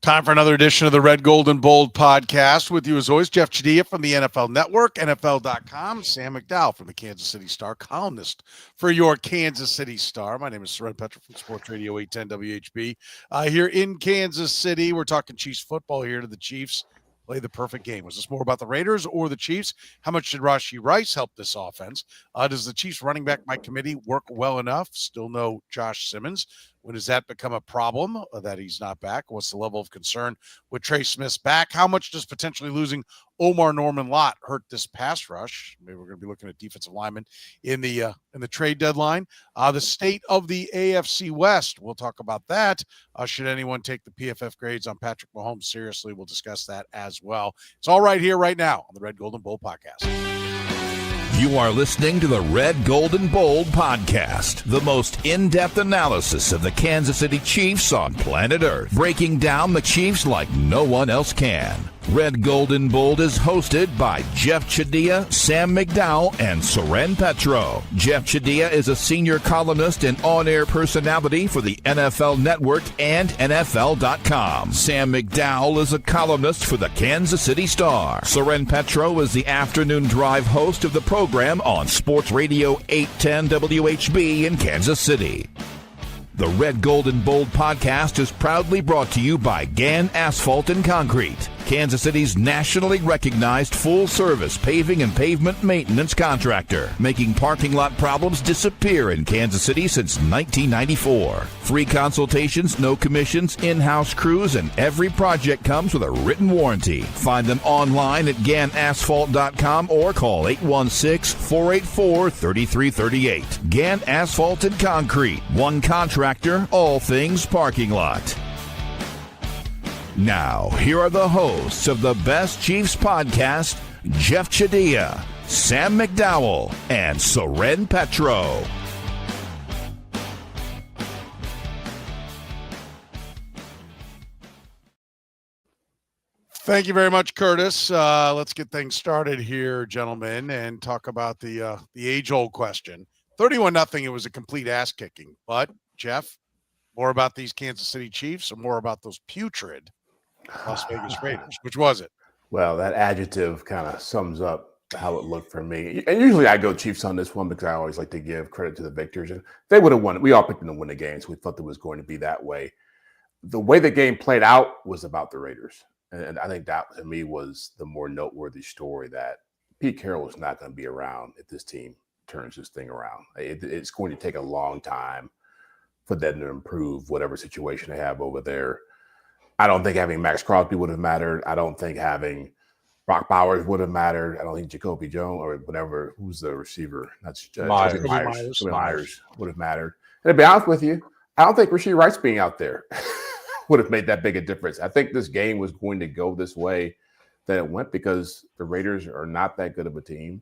Time for another edition of the Red, Gold, and Bold podcast. With you as always, Jeff Chadiha from the NFL Network, NFL.com, Sam McDowell from the Kansas City Star, columnist for your Kansas City Star. My name is Soren Petro from Sports Radio 810 WHB. Here in Kansas City, we're talking Chiefs football here to the Chiefs. Play the perfect game. Was this more about the Raiders or the Chiefs? How much did Rashee Rice help this offense? Does the Chiefs running back by committee work well enough? Still no Josh Simmons. When does that become a problem that he's not back? What's the level of concern with Trey Smith's back? How much does potentially losing Omarr Norman-Lott hurt this pass rush? Maybe we're going to be looking at defensive linemen in the trade deadline. The state of the AFC West. We'll talk about that. Should anyone take the PFF grades on Patrick Mahomes seriously? We'll discuss that as well. It's all right here, right now on the Red, Gold, and Bold podcast. You are listening to the Red, Gold, and Bold podcast, the most in-depth analysis of the Kansas City Chiefs on planet Earth, breaking down the Chiefs like no one else can. Red, Gold, and Bold is hosted by Jeff Chadiha, Sam McDowell, and Soren Petro. Jeff Chadiha is a senior columnist and on-air personality for the NFL Network and NFL.com. Sam McDowell is a columnist for the Kansas City Star. Soren Petro is the afternoon drive host of the program on Sports Radio 810 WHB in Kansas City. The Red, Gold, and Bold podcast is proudly brought to you by Gann Asphalt and Concrete, Kansas City's nationally recognized full-service paving and pavement maintenance contractor, making parking lot problems disappear in Kansas City since 1994. Free consultations, no commissions, in-house crews, and every project comes with a written warranty. Find them online at GannAsphalt.com or call 816-484-3338. Gann Asphalt and Concrete, one contractor, all things parking lot. Now, here are the hosts of the Best Chiefs podcast, Jeff Chadiha, Sam McDowell, and Soren Petro. Thank you very much, Curtis. Let's get things started here, gentlemen, and talk about the age-old question. 31-0, it was a complete ass-kicking. But, Jeff, more about these Kansas City Chiefs or more about those putrid Las Vegas Raiders? Which was it? Well, that adjective kind of sums up how it looked for me. And usually I go Chiefs on this one because I always like to give credit to the victors. And they would have won. We all picked them to win the game, so we thought it was going to be that way. The way the game played out was about the Raiders. And I think that, to me, was the more noteworthy story, that Pete Carroll is not going to be around if this team turns this thing around. It's going to take a long time for them to improve whatever situation they have over there. I don't think having Max Crosby would have mattered. I don't think having Brock Bowers would have mattered. I don't think Jacoby Jones or whatever, who's the receiver? That's Myers would have mattered. And to be honest with you, I don't think Rashee Rice being out there would have made that big a difference. I think this game was going to go this way that it went because the Raiders are not that good of a team.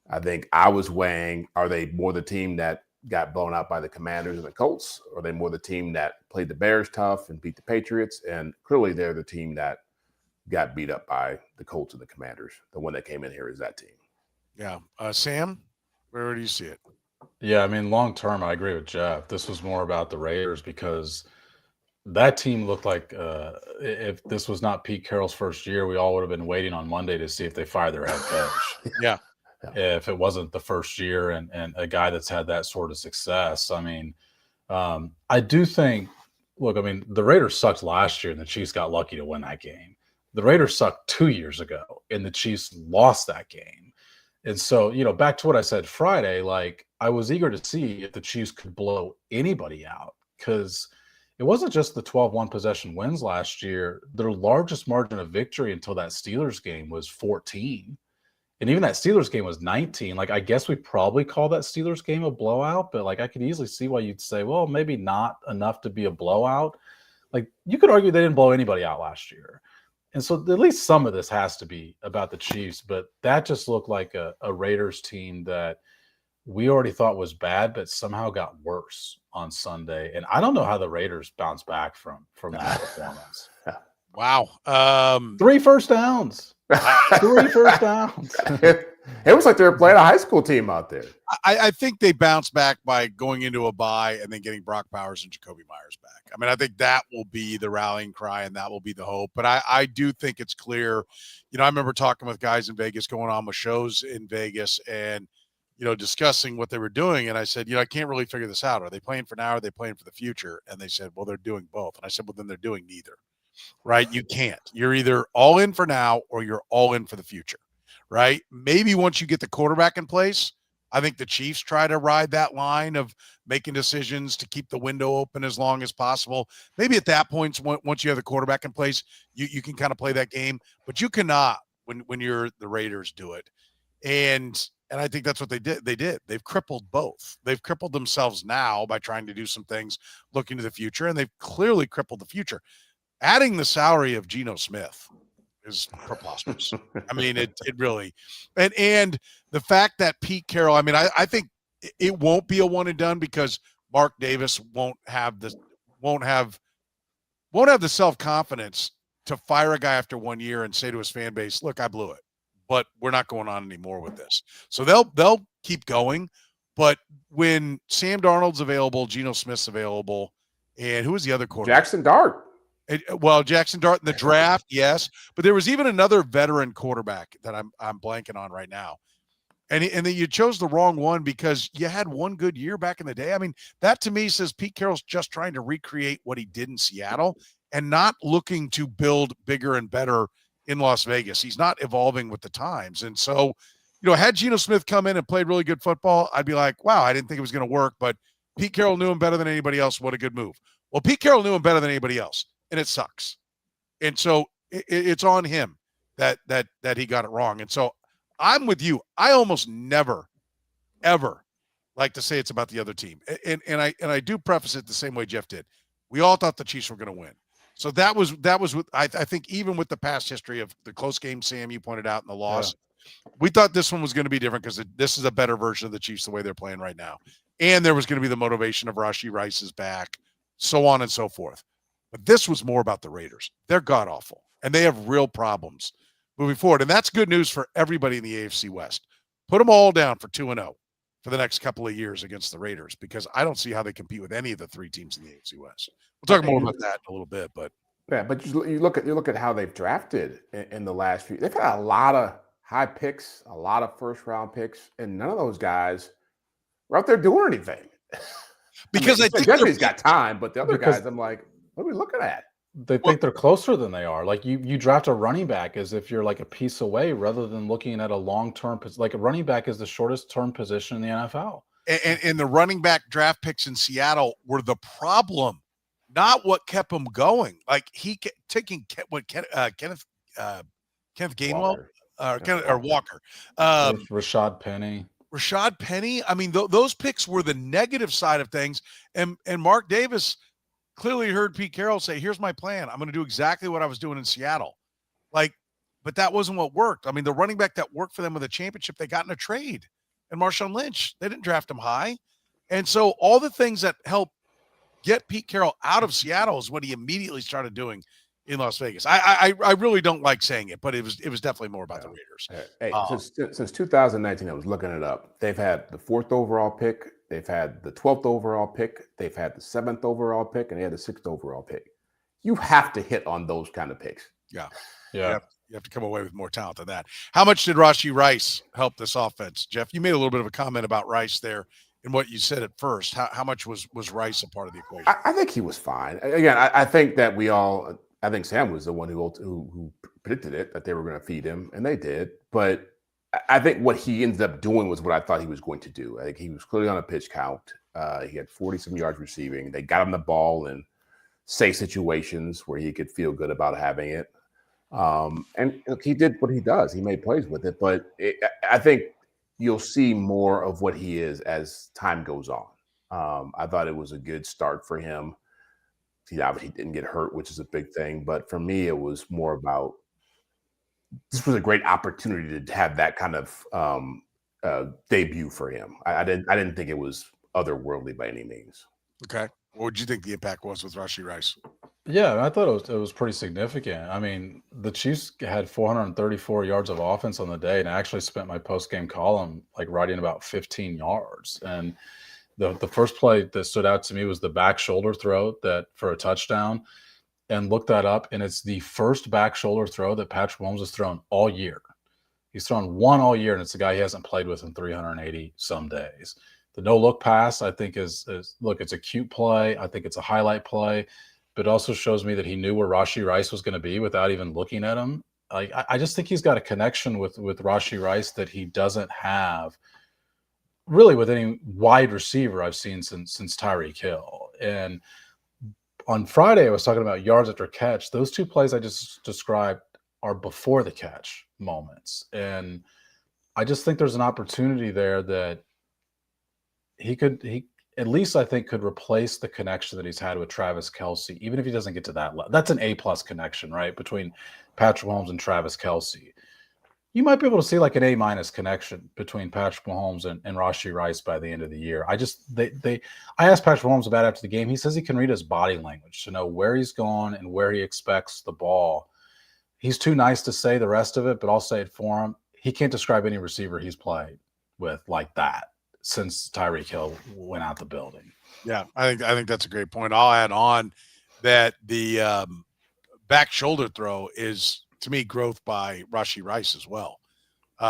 I think I was weighing, are they more the team that got blown out by the Commanders and the Colts? Or are they more the team that played the Bears tough and beat the Patriots? And clearly they're the team that got beat up by the Colts and the Commanders. The one that came in here is that team. Yeah. Sam, where do you see it? Yeah, I mean, long term, I agree with Jeff. This was more about the Raiders because that team looked like if this was not Pete Carroll's first year, we all would have been waiting on Monday to see if they fire their head coach. Yeah. If it wasn't the first year and a guy that's had that sort of success. I mean, I do think, look, I mean, the Raiders sucked last year and the Chiefs got lucky to win that game. The Raiders sucked 2 years ago and the Chiefs lost that game. And so, back to what I said Friday, like I was eager to see if the Chiefs could blow anybody out because it wasn't just the 12-1 possession wins last year. Their largest margin of victory until that Steelers game was 14. And even that Steelers game was 19. Like, I guess we probably call that Steelers game a blowout, but like I could easily see why you'd say, well, maybe not enough to be a blowout. Like, you could argue they didn't blow anybody out last year. And so at least some of this has to be about the Chiefs, but that just looked like a Raiders team that we already thought was bad, but somehow got worse on Sunday. And I don't know how the Raiders bounced back from that performance. Wow. 3 first downs. 3 first downs. It was like they were playing a high school team out there. I think they bounce back by going into a bye and then getting Brock Bowers and Jacoby Myers back. I mean, I think that will be the rallying cry and that will be the hope. But I do think it's clear. I remember talking with guys in Vegas, going on with shows in Vegas and, discussing what they were doing. And I said, I can't really figure this out. Are they playing for now? Or are they playing for the future? And they said, well, they're doing both. And I said, well, then they're doing neither, right? You can't. You're either all in for now or you're all in for the future, right? Maybe once you get the quarterback in place, I think the Chiefs try to ride that line of making decisions to keep the window open as long as possible. Maybe at that point, once you have the quarterback in place, you can kind of play that game, but you cannot when you're the Raiders do it. And I think that's what they did. They've crippled both. They've crippled themselves now by trying to do some things looking to the future, and they've clearly crippled the future. Adding the salary of Geno Smith is preposterous. I mean, it really, and the fact that Pete Carroll, I mean, I think it won't be a one and done because Mark Davis won't have the self-confidence to fire a guy after 1 year and say to his fan base, look, I blew it, but we're not going on anymore with this. So they'll keep going. But when Sam Darnold's available, Geno Smith's available, and who was the other quarterback? Jackson Dart. Jackson Dart in the draft, yes. But there was even another veteran quarterback that I'm blanking on right now. And then you chose the wrong one because you had one good year back in the day. I mean, that to me says Pete Carroll's just trying to recreate what he did in Seattle and not looking to build bigger and better in Las Vegas. He's not evolving with the times. And so, had Geno Smith come in and played really good football, I'd be like, wow, I didn't think it was going to work. But Pete Carroll knew him better than anybody else. What a good move. Well, Pete Carroll knew him better than anybody else. And it sucks. And so it's on him that he got it wrong. And so I'm with you. I almost never, ever like to say it's about the other team. And I do preface it the same way Jeff did. We all thought the Chiefs were going to win. So that was what I think even with the past history of the close game, Sam, you pointed out in the loss, we thought this one was going to be different because this is a better version of the Chiefs the way they're playing right now. And there was going to be the motivation of Rashee Rice's back, so on and so forth. But this was more about the Raiders. They're god-awful, and they have real problems moving forward. And that's good news for everybody in the AFC West. Put them all down for 2-0 for the next couple of years against the Raiders because I don't see how they compete with any of the three teams in the AFC West. We'll talk more about that in a little bit. But you look at how they've drafted in the last few. They've got a lot of high picks, a lot of first-round picks, and none of those guys were out there doing anything. Because I think Jeffrey's got time, but the other guys, I'm like, what are we looking at? They think they're closer than they are. Like you draft a running back as if you're like a piece away rather than looking at a long-term, like a running back is the shortest term position in the NFL. And the running back draft picks in Seattle were the problem, not what kept them going. Like taking Kenneth Gainwell or Walker, Rashad Penny. Rashad Penny. I mean, those picks were the negative side of things. And Mark Davis clearly heard Pete Carroll say, here's my plan. I'm going to do exactly what I was doing in Seattle. But that wasn't what worked. I mean, the running back that worked for them with a championship, they got in a trade. And Marshawn Lynch, they didn't draft him high. And so all the things that helped get Pete Carroll out of Seattle is what he immediately started doing in Las Vegas. I really don't like saying it, but it was definitely more about the Raiders. Hey, since 2019, I was looking it up. They've had the 4th overall pick. They've had the 12th overall pick. They've had the 7th overall pick, and they had the 6th overall pick. You have to hit on those kind of picks. Yeah. You have to come away with more talent than that. How much did Rashee Rice help this offense? Jeff, you made a little bit of a comment about Rice there in what you said at first. How much was Rice a part of the equation? I think he was fine. Again, I think that I think Sam was the one who predicted it, that they were going to feed him, and they did. But I think what he ended up doing was what I thought he was going to do. I think he was clearly on a pitch count. He had 40-some yards receiving. They got him the ball in safe situations where he could feel good about having it. And he did what he does. He made plays with it. But I think you'll see more of what he is as time goes on. I thought it was a good start for him. He obviously didn't get hurt, which is a big thing. But for me, it was more about this was a great opportunity to have that kind of debut for him. I didn't think it was otherworldly by any means. Okay. What would you think the impact was with Rashee Rice? Yeah, I thought it was pretty significant. I mean, the Chiefs had 434 yards of offense on the day, and I actually spent my post game column like writing about 15 yards. And the first play that stood out to me was the back shoulder throw that for a touchdown. And looked that up, and it's the first back shoulder throw that Patrick Mahomes has thrown all year. He's thrown one all year, and it's a guy he hasn't played with in 380 some days. The no look pass, I think, is look, it's a cute play. I think it's a highlight play, but it also shows me that he knew where Rashee Rice was going to be without even looking at him. Like I just think he's got a connection with Rashee Rice that he doesn't have really with any wide receiver I've seen since Tyreek Hill. And on Friday, I was talking about yards after catch. Those two plays I just described are before the catch moments. And I just think there's an opportunity there that he at least I think could replace the connection that he's had with Travis Kelce, even if he doesn't get to that level. That's an A+ connection, right? Between Patrick Mahomes and Travis Kelce. You might be able to see like an A- connection between Patrick Mahomes and Rashee Rice by the end of the year. I asked Patrick Mahomes about it after the game. He says he can read his body language to know where he's gone and where he expects the ball. He's too nice to say the rest of it, but I'll say it for him. He can't describe any receiver he's played with like that since Tyreek Hill went out the building. Yeah, I think that's a great point. I'll add on that the back shoulder throw is, to me, growth by Rashee Rice as well,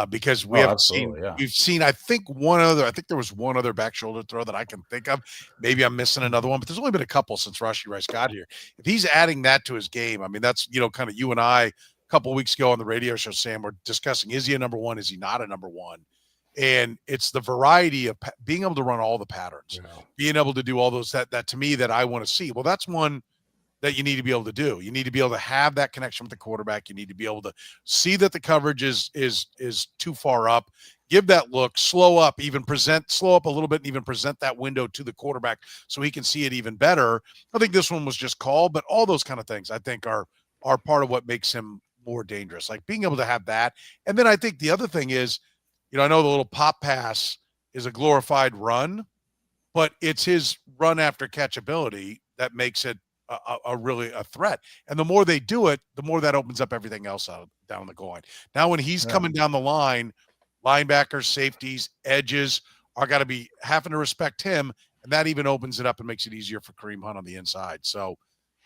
because we've seen I think there was one other back shoulder throw that I can think of. Maybe I'm missing another one, but there's only been a couple since Rashee Rice got here. If he's adding that to his game, I mean, that's kind of you and I a couple of weeks ago on the radio show, Sam, we're discussing, is he a number one? Is he not a number one? And it's the variety of being able to run all the patterns, being able to do all those that to me that I want to see. Well, that's one that you need to be able to do. You need to be able to have that connection with the quarterback. You need to be able to see that the coverage is too far up, give that look, slow up a little bit, and even present that window to the quarterback so he can see it even better. I think this one was just called, but all those kind of things I think are part of what makes him more dangerous, like being able to have that. And then I think the other thing is, I know the little pop pass is a glorified run, but it's his run after catch ability that makes it really a threat. And the more they do it, the more that opens up everything else down the goal line. Now, when he's coming down the line, linebackers, safeties, edges are got to be having to respect him, and that even opens it up and makes it easier for Kareem Hunt on the inside. So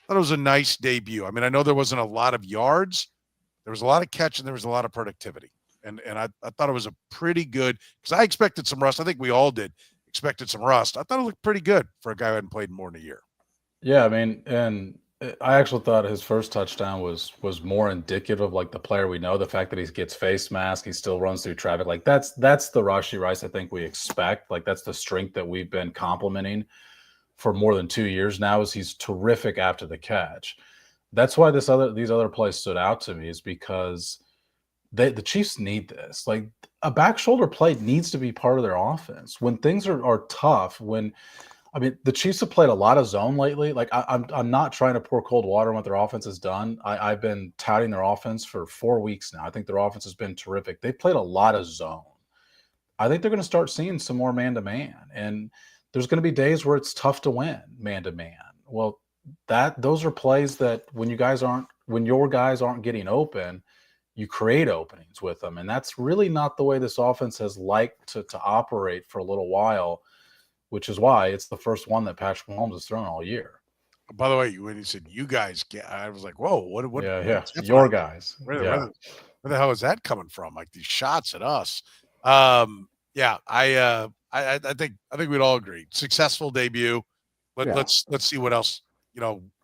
I thought it was a nice debut. I mean, I know there wasn't a lot of yards. There was a lot of catch, and there was a lot of productivity. And I thought it was a pretty good, because I expected some rust. I think we all expected some rust. I thought it looked pretty good for a guy who hadn't played in more than a year. Yeah, I mean, and I actually thought his first touchdown was more indicative of like the player we know. The fact that he gets face mask, he still runs through traffic. Like that's the Rashee Rice I think we expect. Like that's the strength that we've been complimenting for more than 2 years now. Is he's terrific after the catch. That's why these other plays stood out to me, is because the Chiefs need this. Like a back shoulder play needs to be part of their offense when things are tough. The Chiefs have played a lot of zone lately. Like I'm not trying to pour cold water on what their offense has done. I've been touting their offense for 4 weeks now. I think their offense has been terrific. They've played a lot of zone. I think they're going to start seeing some more man-to-man, and there's going to be days where it's tough to win man-to-man. Well, those are plays that when your guys aren't getting open, you create openings with them. And that's really not the way this offense has liked to operate for a little while, which is why it's the first one that Patrick Mahomes has thrown all year. By the way, when you said you guys, I was like, whoa, what? Yeah, your guys. Where the hell is that coming from? Like these shots at us. I think we'd all agree. Successful debut. Let's see what else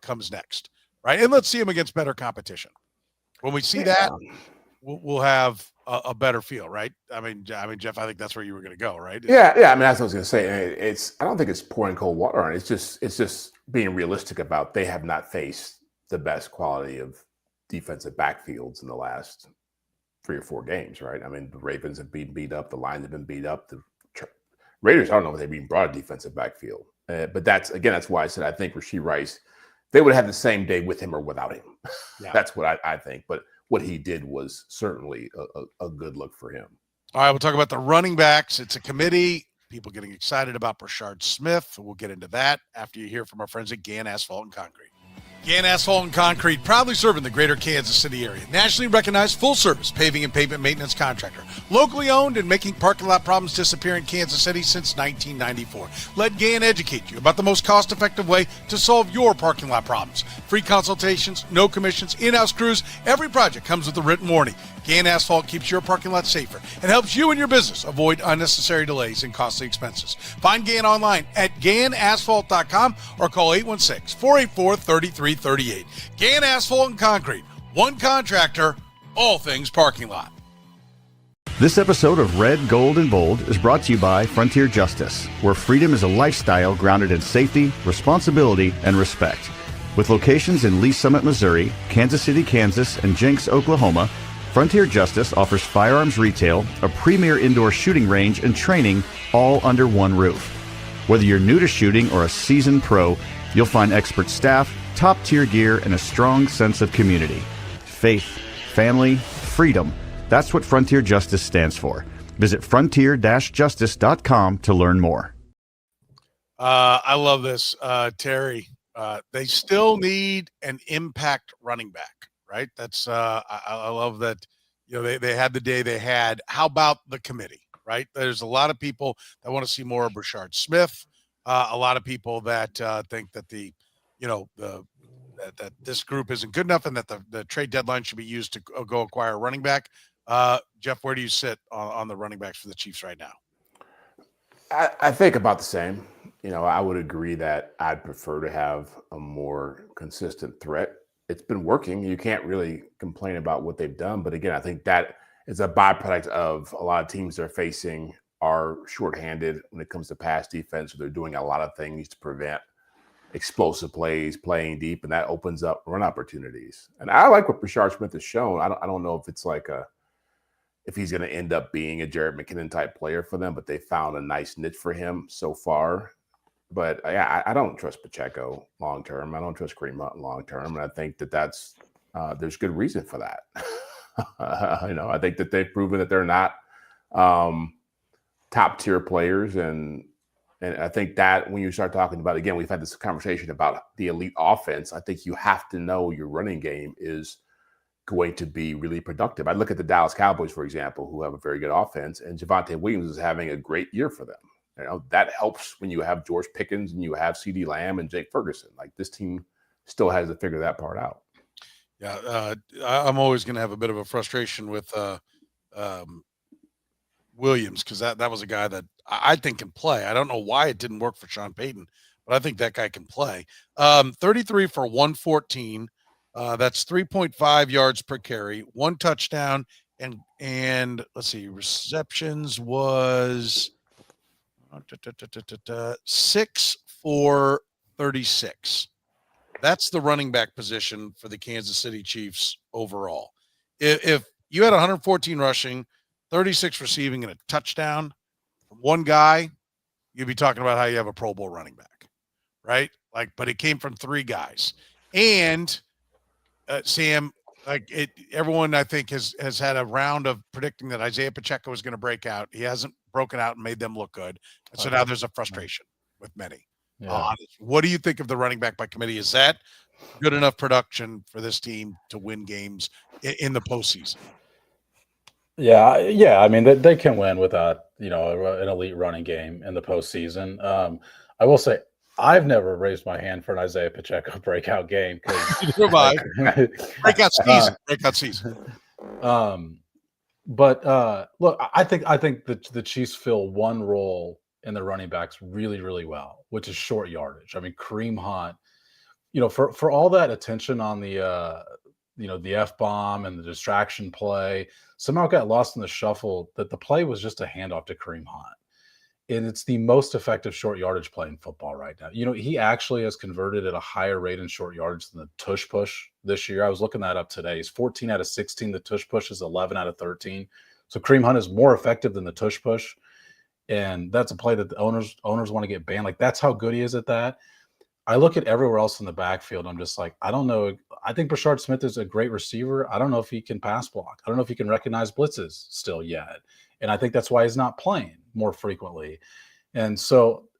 comes next, right? And let's see him against better competition. When we see that, we'll have a better feel, right? I mean, Jeff, I think that's where you were going to go, right? Yeah. I mean, that's what I was going to say. I don't think it's pouring cold water on it. It's just being realistic about they have not faced the best quality of defensive backfields in the last 3 or 4 games, right? I mean, the Ravens have been beat up. The Lions have been beat up. The Raiders, I don't know if they've been brought a defensive backfield. But that's why I said I think Rashee Rice, they would have the same day with him or without him. Yeah. That's what I think. But what he did was certainly a good look for him. All right, we'll talk about the running backs. It's a committee. People getting excited about Rashee Smith. We'll get into that after you hear from our friends at Gann Asphalt and Concrete. Gann Asphalt and Concrete, proudly serving the greater Kansas City area. Nationally recognized full-service paving and pavement maintenance contractor. Locally owned and making parking lot problems disappear in Kansas City since 1994. Let Gann educate you about the most cost-effective way to solve your parking lot problems. Free consultations, no commissions, in-house crews. Every project comes with a written warning. Gann Asphalt keeps your parking lot safer and helps you and your business avoid unnecessary delays and costly expenses. Find Gann online at GannAsphalt.com or call 816-484-3338. Gann Asphalt and Concrete. One contractor, all things parking lot. This episode of Red, Gold, and Bold is brought to you by Frontier Justice, where freedom is a lifestyle grounded in safety, responsibility, and respect. With locations in Lee Summit, Missouri, Kansas City, Kansas, and Jenks, Oklahoma, Frontier Justice offers firearms retail, a premier indoor shooting range, and training all under one roof. Whether you're new to shooting or a seasoned pro, you'll find expert staff, top-tier gear, and a strong sense of community. Faith, family, freedom. That's what Frontier Justice stands for. Visit frontier-justice.com to learn more. I love this, Terry. They still need an impact running back, right? That's I love that. You know, they had the day they had. How about the committee, right? There's a lot of people that want to see more of Rashee Smith. A lot of people that think that that this group isn't good enough and that the trade deadline should be used to go acquire a running back. Jeff, where do you sit on the running backs for the Chiefs right now? I think about the same. You know, I would agree that I'd prefer to have a more consistent threat. It's been working. You can't really complain about what they've done. But again, I think that is a byproduct of a lot of teams they're facing are shorthanded when it comes to pass defense. So they're doing a lot of things to prevent explosive plays, playing deep, and that opens up run opportunities. And I like what Rashee Smith has shown. I don't know if it's like if he's going to end up being a Jared McKinnon type player for them, but they found a nice niche for him so far. But I don't trust Pacheco long term. I don't trust Kareem Hunt long term, and I think that's there's good reason for that. I think that they've proven that they're not top tier players, and I think that when you start talking about, again, we've had this conversation about the elite offense. I think you have to know your running game is going to be really productive. I look at the Dallas Cowboys, for example, who have a very good offense, and Javonte Williams is having a great year for them. You know, that helps when you have George Pickens and you have CeeDee Lamb and Jake Ferguson. Like, this team still has to figure that part out. Yeah, I'm always going to have a bit of a frustration with Williams because that was a guy that I think can play. I don't know why it didn't work for Sean Payton, but I think that guy can play. 33 for 114. That's 3.5 yards per carry, one touchdown, and let's see, receptions was 6 for 36. That's the running back position for the Kansas City Chiefs overall. If you had 114 rushing, 36 receiving, and a touchdown from one guy, you'd be talking about how you have a Pro Bowl running back, right? Like, but it came from three guys. And Sam, everyone I think has had a round of predicting that Isaiah Pacheco was going to break out. He hasn't broken out and made them look good. And so now there's a frustration with many. Yeah. What do you think of the running back by committee? Is that good enough production for this team to win games in the postseason? Yeah. I mean, they can win without, an elite running game in the postseason. I will say, I've never raised my hand for an Isaiah Pacheco breakout game. Breakout season. But look, I think the Chiefs fill one role in the running backs really, really well, which is short yardage. I mean, Kareem Hunt, for all that attention on the F-bomb and the distraction play, somehow got lost in the shuffle that the play was just a handoff to Kareem Hunt. And it's the most effective short yardage play in football right now. He actually has converted at a higher rate in short yardage than the tush push this year. I was looking that up today. He's 14 out of 16. The tush push is 11 out of 13. So Kareem Hunt is more effective than the tush push. And that's a play that the owners want to get banned. Like, that's how good he is at that. I look at everywhere else in the backfield. I'm just like, I don't know. I think Rashee Smith is a great receiver. I don't know if he can pass block. I don't know if he can recognize blitzes still yet. And I think that's why he's not playing more frequently. And so,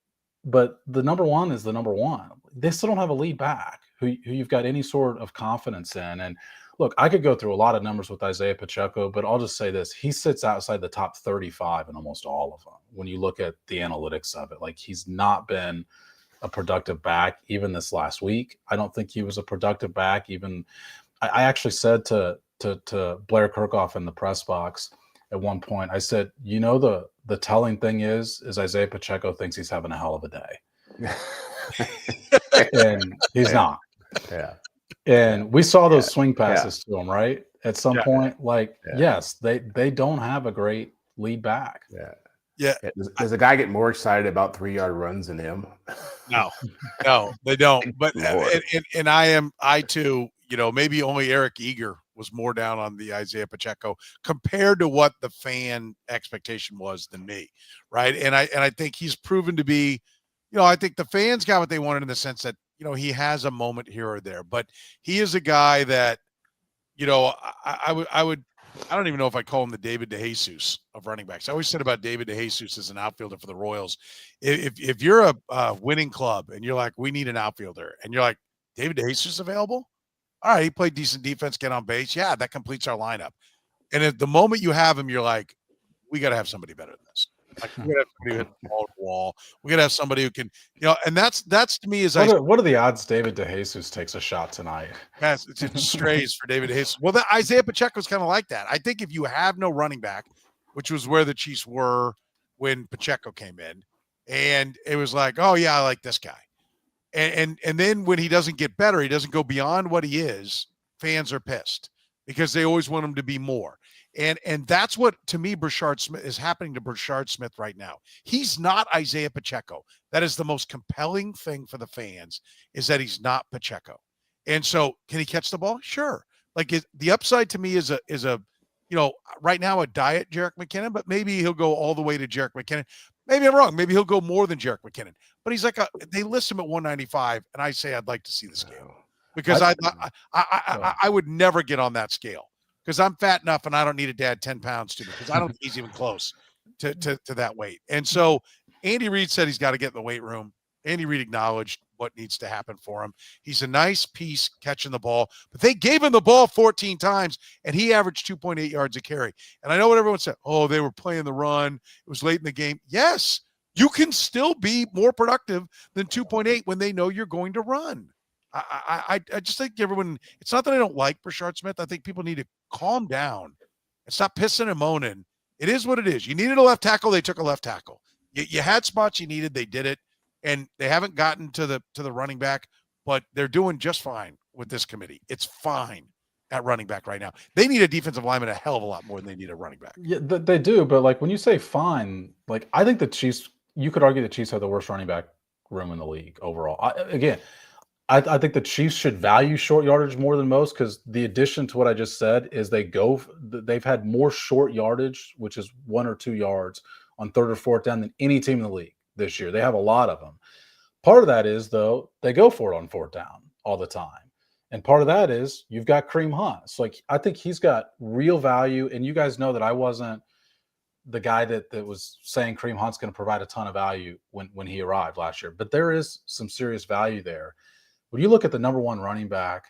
but the number one is the number one. They still don't have a lead back who you've got any sort of confidence in. And look, I could go through a lot of numbers with Isaiah Pacheco, but I'll just say this. He sits outside the top 35 in almost all of them when you look at the analytics of it. Like, he's not been a productive back even this last week. I don't think he was a productive back. Even I actually said to Blair Kirkhoff in the press box at one point, I said, the telling thing is Isaiah Pacheco thinks he's having a hell of a day. And he's not. Yeah. And we saw those swing passes to him, right? At some point, yes, they don't have a great lead back. Yeah. Does a guy get more excited about 3-yard runs than him? No, they don't. But and I too, maybe only Eric Eager was more down on the Isaiah Pacheco compared to what the fan expectation was than me, right? And I think he's proven to be, I think the fans got what they wanted in the sense that he has a moment here or there, but he is a guy that, I don't even know if I call him the David DeJesus of running backs. I always said about David DeJesus as an outfielder for the Royals, if you're a winning club and you're like, we need an outfielder, and you're like, David DeJesus available? All right, he played decent defense, get on base. Yeah, that completes our lineup. And at the moment you have him, you're like, we got to have somebody better than this. Like, we got to have somebody who hit the ball to the wall. We got to have somebody who can, and that's to me is what are the odds David DeJesus takes a shot tonight? Yes, it's strays for David DeJesus. Well, Isaiah Pacheco is kind of like that. I think if you have no running back, which was where the Chiefs were when Pacheco came in, and it was like, oh yeah, I like this guy. And then when he doesn't get better, he doesn't go beyond what he is, fans are pissed because they always want him to be more. And that's what, to me, Brashard Smith is happening to Brashard Smith right now. He's not Isaiah Pacheco. That is the most compelling thing for the fans, is that he's not Pacheco. And so, can he catch the ball? Sure. Like, the upside to me is a right now a diet Jerick McKinnon, but maybe he'll go all the way to Jerick McKinnon. Maybe I'm wrong. Maybe he'll go more than Jerick McKinnon. But he's like they list him at 195, and I say I'd like to see the scale because I would never get on that scale because I'm fat enough and I don't need to add 10 pounds to me because I don't think he's even close to that weight. And so Andy Reid said he's got to get in the weight room. Andy Reid acknowledged what needs to happen for him. He's a nice piece catching the ball, but they gave him the ball 14 times, and he averaged 2.8 yards a carry. And I know what everyone said, oh, they were playing the run. It was late in the game. Yes, you can still be more productive than 2.8 when they know you're going to run. I just think everyone – it's not that I don't like Brashard Smith. I think people need to calm down and stop pissing and moaning. It is what it is. You needed a left tackle. They took a left tackle. You had spots you needed. They did it. And they haven't gotten to the running back, but they're doing just fine with this committee. It's fine at running back right now. They need a defensive lineman a hell of a lot more than they need a running back. Yeah, they do. But like when you say fine, like I think the Chiefs, you could argue the Chiefs have the worst running back room in the league overall. I think the Chiefs should value short yardage more than most because the addition to what I just said is they've had more short yardage, which is 1 or 2 yards on 3rd or 4th down than any team in the league this year. They have a lot of them. Part of that is, though, they go for it on 4th down all the time. And part of that is you've got Kareem Hunt. So like, I think he's got real value. And you guys know that I wasn't the guy that was saying Kareem Hunt's going to provide a ton of value when he arrived last year. But there is some serious value there. When you look at the number 1 running back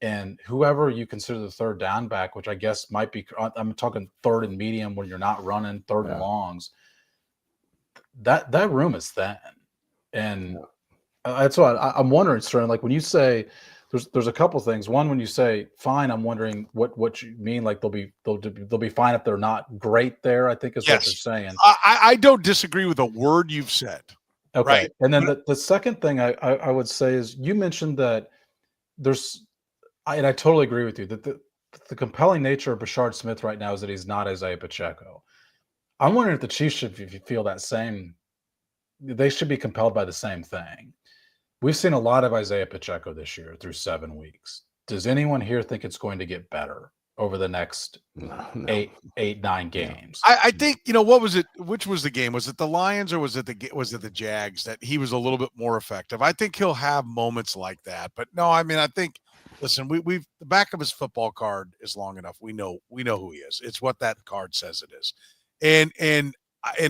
and whoever you consider the 3rd down back, which I guess might be – I'm talking 3rd and medium when you're not running 3rd and longs – that room is thin, and that's why I'm wondering, Stern. Like when you say there's a couple things. One, when you say fine, I'm wondering what you mean. Like they'll be fine if they're not great there. I think is what you're saying. I don't disagree with a word you've said. Okay, right? And then the second thing I would say is you mentioned that and I totally agree with you that the compelling nature of Brashard Smith right now is that he's not Isaiah Pacheco. I'm wondering if the Chiefs should feel that same. They should be compelled by the same thing. We've seen a lot of Isaiah Pacheco this year through 7 weeks. Does anyone here think it's going to get better over the next 8-9 games? I think what was it? Which was the game? Was it the Lions or was it the Jags that he was a little bit more effective? I think he'll have moments like that. But no, I mean I think. Listen, we've the back of his football card is long enough. We know who he is. It's what that card says it is. And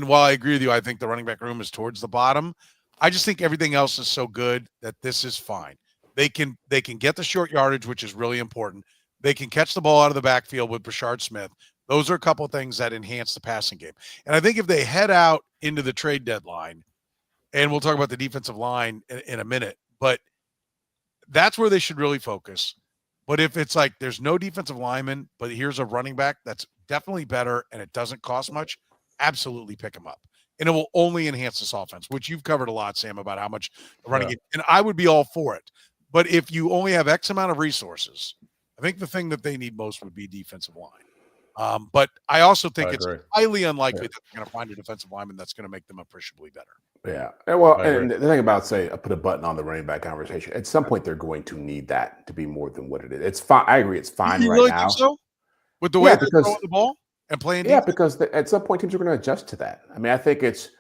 while I agree with you, I think the running back room is towards the bottom. I just think everything else is so good that this is fine. They can get the short yardage, which is really important. They can catch the ball out of the backfield with Rashee Smith. Those are a couple of things that enhance the passing game. And I think if they head out into the trade deadline, and we'll talk about the defensive line in a minute, but that's where they should really focus. But if it's like there's no defensive lineman, but here's a running back that's definitely better and it doesn't cost much, absolutely pick him up. And it will only enhance this offense, which you've covered a lot, Sam, about how much running game. And I would be all for it. But if you only have X amount of resources, I think the thing that they need most would be defensive line. But I also think it's highly unlikely that they're going to find a defensive lineman that's going to make them appreciably better. Yeah. Well, and the thing about, say, I put a button on the running back conversation. At some point, they're going to need that to be more than what it is. It's fine. I agree. It's fine you right really now. Think so? With the way they're throwing the ball and playing defense? Because at some point, teams are going to adjust to that. I mean, I think it's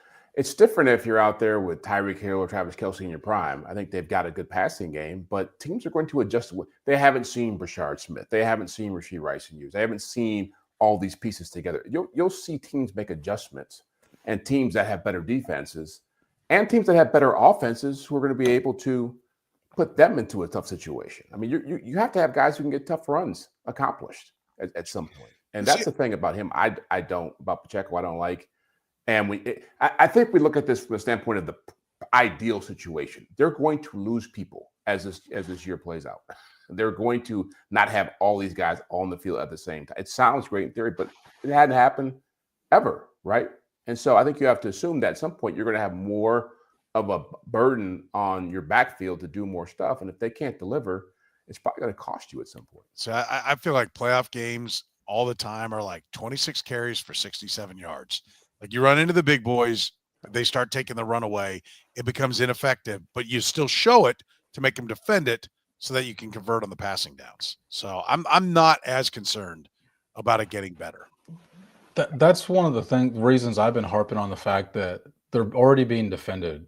different if you're out there with Tyreek Hill or Travis Kelce in your prime. I think they've got a good passing game, but teams are going to adjust. They haven't seen Rashee Smith. They haven't seen Rashee Rice in years. They haven't seen all these pieces together. You'll see teams make adjustments, and teams that have better defenses and teams that have better offenses who are going to be able to put them into a tough situation. I mean, you have to have guys who can get tough runs accomplished at some point. And that's the thing about him. About Pacheco, I don't like. And I think we look at this from the standpoint of the ideal situation. They're going to lose people as this year plays out. They're going to not have all these guys on the field at the same time. It sounds great in theory, but it hadn't happened ever, right? And so I think you have to assume that at some point you're going to have more of a burden on your backfield to do more stuff. And if they can't deliver, it's probably going to cost you at some point. So I feel like playoff games all the time are like 26 carries for 67 yards. Like you run into the big boys, they start taking the run away. It becomes ineffective, but you still show it to make them defend it so that you can convert on the passing downs. So I'm not as concerned about it getting better. That's one of the reasons I've been harping on the fact that they're already being defended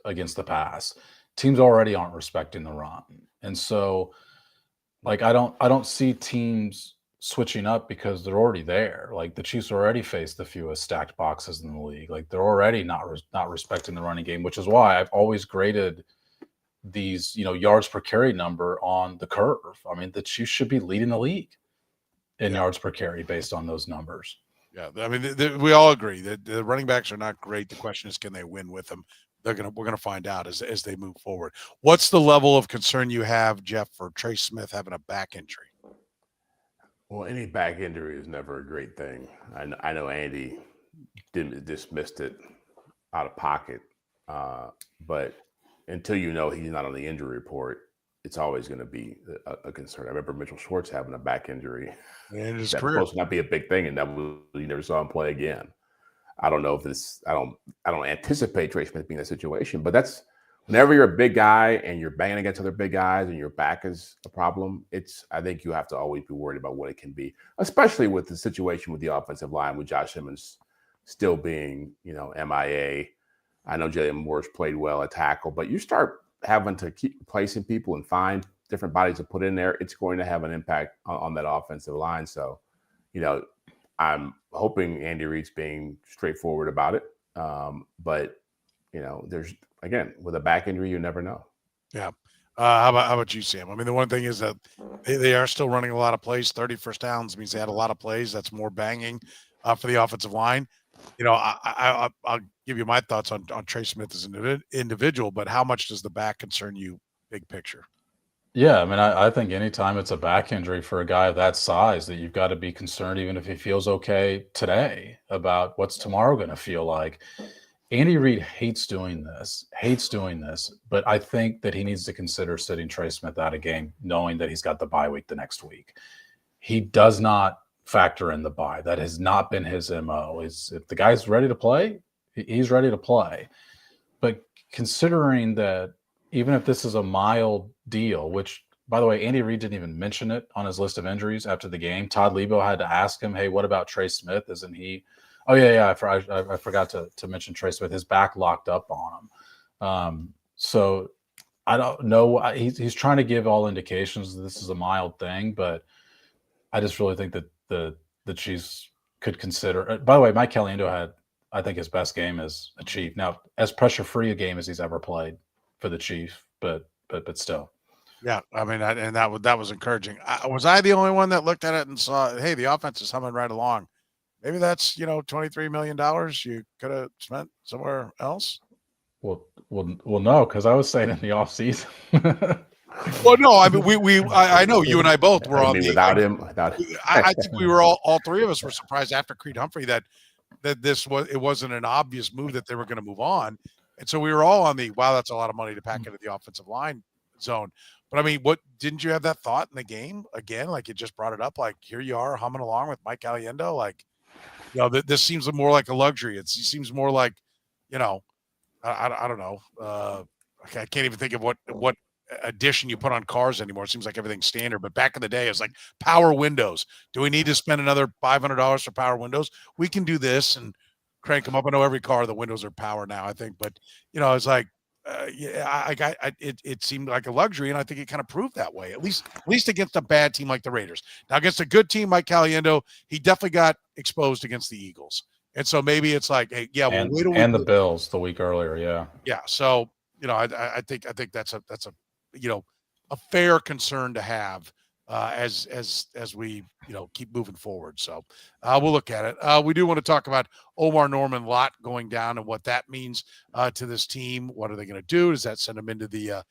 against the pass. Teams already aren't respecting the run. And so like I don't see teams switching up because they're already there. Like the Chiefs already face the fewest stacked boxes in the league. Like they're already not respecting the running game, which is why I've always graded these, yards per carry number on the curve. I mean, the Chiefs should be leading the league in yards per carry based on those numbers. Yeah, I mean, we all agree that the running backs are not great. The question is, can they win with them? We're gonna find out as they move forward. What's the level of concern you have, Jeff, for Trey Smith having a back injury? Well, any back injury is never a great thing. I know Andy dismissed it out of pocket, but until he's not on the injury report, it's always going to be a concern. I remember Mitchell Schwartz having a back injury. And that's supposed to not be a big thing, and you never saw him play again. I don't know if this. I don't anticipate Trey Smith being in that situation, but that's whenever you're a big guy and you're banging against other big guys and your back is a problem. I think you have to always be worried about what it can be, especially with the situation with the offensive line with Josh Simmons still being MIA. I know Jalen Moore's played well at tackle, but you start having to keep replacing people and find different bodies to put in there, it's going to have an impact on that offensive line. So, I'm hoping Andy Reid's being straightforward about it. But, there's, again, with a back injury, you never know. Yeah. How about you, Sam? I mean, the one thing is that they are still running a lot of plays. 30 first downs means they had a lot of plays. That's more banging for the offensive line. I'll give you my thoughts on Trey Smith as an individual, but how much does the back concern you big picture? Yeah, I mean, I think anytime it's a back injury for a guy of that size, that you've got to be concerned, even if he feels okay today, about what's tomorrow going to feel like. Andy Reid hates doing this, but I think that he needs to consider sitting Trey Smith out of game, knowing that he's got the bye week the next week. He does not factor in the bye. That has not been his MO. If the guy's ready to play, he's ready to play. But considering that even if this is a mild deal, which, by the way, Andy Reid didn't even mention it on his list of injuries after the game. Todd Lebo had to ask him, hey, what about Trey Smith? Isn't he? Oh, yeah, I forgot to mention Trey Smith. His back locked up on him. So I don't know. He's trying to give all indications that this is a mild thing, but I just really think that the Chiefs could consider. By the way, Mike Caliendo had, I think, his best game as a Chief. Now, as pressure-free a game as he's ever played for the Chief, but but still. Yeah, I mean, and that was encouraging. Was I the only one that looked at it and saw, hey, the offense is humming right along? Maybe that's $23 million you could have spent somewhere else. Well, no, because I was saying in the offseason. Well, no, I mean, I know you and I both were on the without him. Without I think we were all three of us were surprised after Creed Humphrey that it wasn't an obvious move that they were going to move on, and so we were all on the wow, that's a lot of money to pack into the offensive line zone. But I mean, what didn't you have that thought in the game again? Like, you just brought it up. Like, here you are humming along with Mike Caliendo. Like, this seems more like a luxury. It seems more like, I don't know. I can't even think of what addition you put on cars anymore. It seems like everything's standard. But back in the day, it was like power windows. Do we need to spend another $500 for power windows? We can do this and crank them up. I know every car, the windows are power now, I think. But, it's like, it seemed like a luxury, and I think it kind of proved that way, at least against a bad team like the Raiders. Now, against a good team like Caliendo, he definitely got exposed against the Eagles. And so maybe it's like, hey, yeah, and the Bills the week earlier, yeah. Yeah, so, I think that's a fair concern to have as we keep moving forward. So we'll look at it. We do want to talk about Omarr Norman-Lott going down and what that means to this team. What are they going to do? Does that send them into the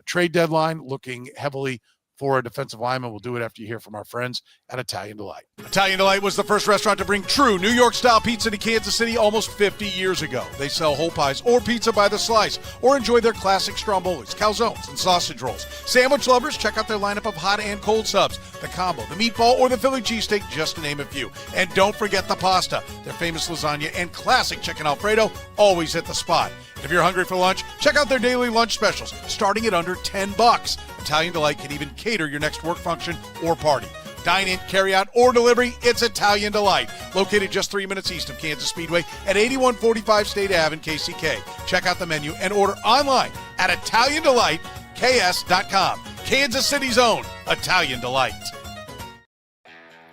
trade deadline, looking heavily for a defensive lineman? We'll do it after you hear from our friends at Italian Delight. Italian Delight was the first restaurant to bring true New York-style pizza to Kansas City almost 50 years ago. They sell whole pies or pizza by the slice, or enjoy their classic strombolis, calzones, and sausage rolls. Sandwich lovers, check out their lineup of hot and cold subs, the combo, the meatball, or the Philly cheesesteak, just to name a few. And don't forget the pasta. Their famous lasagna and classic chicken Alfredo always hit the spot. If you're hungry for lunch, check out their daily lunch specials, starting at under $10. Italian Delight can even cater your next work function or party. Dine in, carry out, or delivery, it's Italian Delight. Located just 3 minutes east of Kansas Speedway at 8145 State Ave in KCK. Check out the menu and order online at ItalianDelightKS.com. Kansas City's own Italian Delight.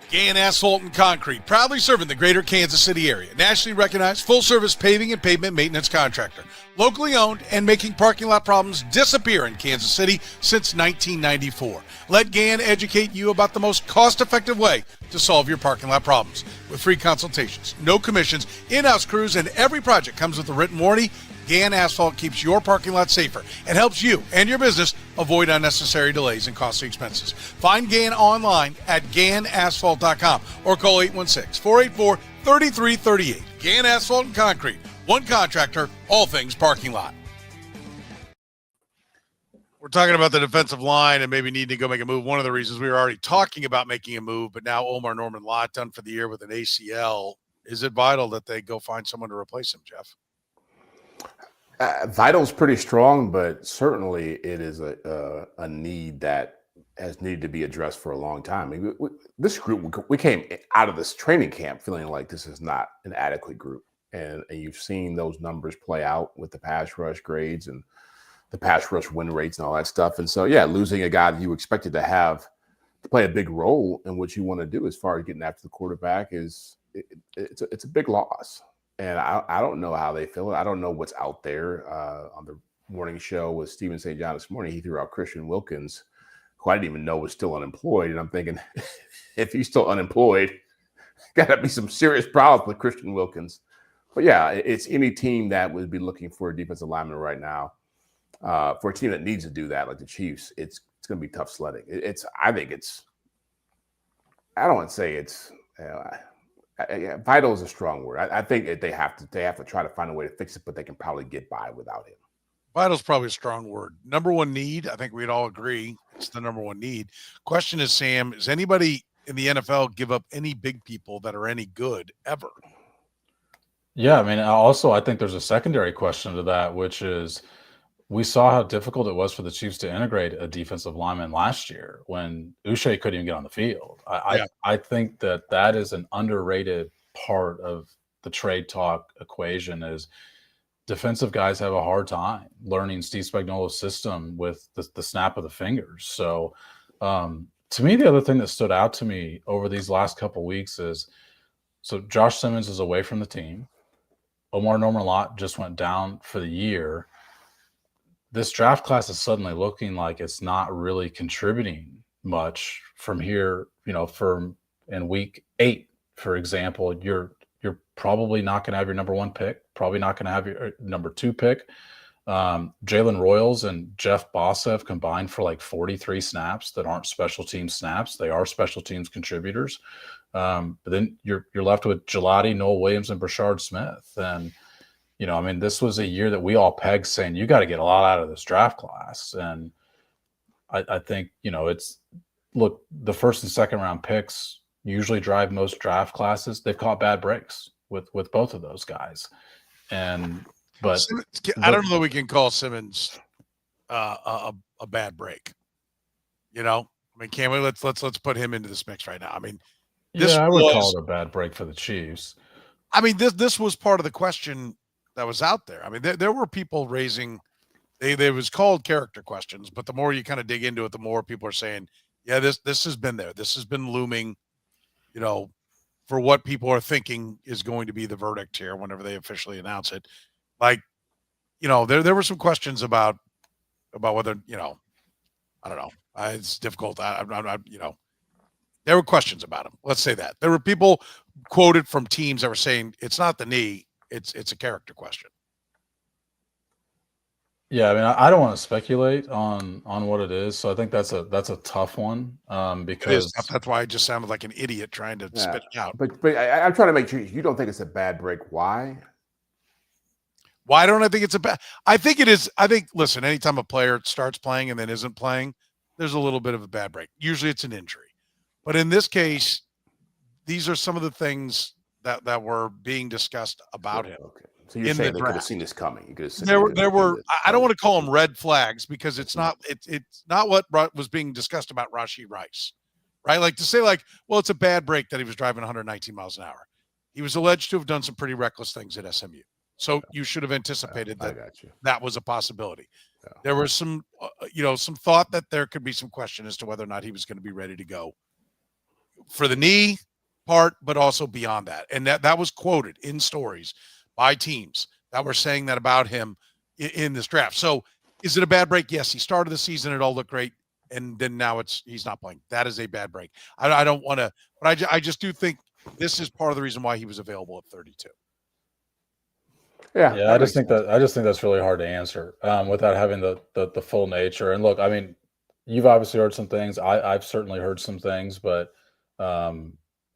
Gann Asphalt and Concrete, proudly serving the greater Kansas City area. Nationally recognized full-service paving and pavement maintenance contractor. Locally owned and making parking lot problems disappear in Kansas City since 1994. Let Gann educate you about the most cost-effective way to solve your parking lot problems. With free consultations, no commissions, in-house crews, and every project comes with a written warranty, Gann Asphalt keeps your parking lot safer and helps you and your business avoid unnecessary delays and costly expenses. Find Gann online at GannAsphalt.com or call 816-484-3338. Gann Asphalt and Concrete. One contractor, all things parking lot. We're talking about the defensive line and maybe needing to go make a move. One of the reasons we were already talking about making a move, but now Omarr Norman-Lott done for the year with an ACL. Is it vital that they go find someone to replace him, Jeff? Vital's pretty strong, but certainly it is a need that has needed to be addressed for a long time. I mean, this group, we came out of this training camp feeling like this is not an adequate group. And you've seen those numbers play out with the pass rush grades and the pass rush win rates and all that stuff. And so, yeah, losing a guy that you expected to play a big role in what you want to do as far as getting after the quarterback it's a big loss. And I don't know how they feel it. I don't know what's out there. On the morning show with Steven St. John this morning, he threw out Christian Wilkins, who I didn't even know was still unemployed. And I'm thinking, if he's still unemployed, got to be some serious problems with Christian Wilkins. But yeah, it's any team that would be looking for a defensive lineman right now. For a team that needs to do that, like the Chiefs, it's going to be tough sledding. I don't want to say it's vital is a strong word. I think they have to try to find a way to fix it, but they can probably get by without him. Vital is probably a strong word. Number one need, I think we'd all agree it's the number one need. Question is, Sam, does anybody in the NFL give up any big people that are any good ever? Yeah, I mean, also I think there's a secondary question to that, which is we saw how difficult it was for the Chiefs to integrate a defensive lineman last year when Uche couldn't even get on the field. I think that is an underrated part of the trade talk equation is defensive guys have a hard time learning Steve Spagnuolo's system with the snap of the fingers. So to me, the other thing that stood out to me over these last couple of weeks is, so Josh Simmons is away from the team. Omarr Norman-Lott just went down for the year. this draft class is suddenly looking like it's not really contributing much from here, from in week 8, for example. You're probably not going to have your number 1 pick, probably not going to have your number 2 pick. Jalen Royals and Jeff Bossa have combined for like 43 snaps that aren't special team snaps. They are special teams contributors. But then you're left with Gelati, Noel Williams, and Brashard Smith. And, this was a year that we all pegged saying, you got to get a lot out of this draft class. And I think, look, the first and second round picks usually drive most draft classes. They've caught bad breaks with both of those guys. But Simmons, I don't know that we can call Simmons a bad break. Can we let's put him into this mix right now? I would call it a bad break for the Chiefs. This was part of the question that was out there. There were people raising they was called character questions, but the more you kind of dig into it, the more people are saying, yeah, this has been there. This has been looming, for what people are thinking is going to be the verdict here whenever they officially announce it. There were some questions about whether, I don't know. It's difficult. There were questions about him. Let's say that. There were people quoted from teams that were saying it's not the knee, it's a character question. Yeah, I don't want to speculate on what it is. So I think that's a tough one because that's why I just sounded like an idiot trying to spit it out. But I'm trying to make sure you don't think it's a bad break. Why? Why don't I think it's a bad? I think it is. Listen, anytime a player starts playing and then isn't playing, there's a little bit of a bad break. Usually it's an injury. But in this case, these are some of the things that were being discussed about him. Okay. So you're saying they could have seen this coming. You could have seen there were I don't want to call them red flags because it's not what was being discussed about Rashee Rice. Right? Like to say well, it's a bad break that he was driving 119 miles an hour. He was alleged to have done some pretty reckless things at SMU. So you should have anticipated that was a possibility. Yeah. There was some thought that there could be some question as to whether or not he was going to be ready to go for the knee part, but also beyond that. And that was quoted in stories by teams that were saying that about him in this draft. So is it a bad break? Yes. He started the season. It all looked great. And then now he's not playing. That is a bad break. I don't want to, but I just do think this is part of the reason why he was available at 32. Yeah. I just think that's really hard to answer without having the full nature. And look, you've obviously heard some things. I've certainly heard some things, but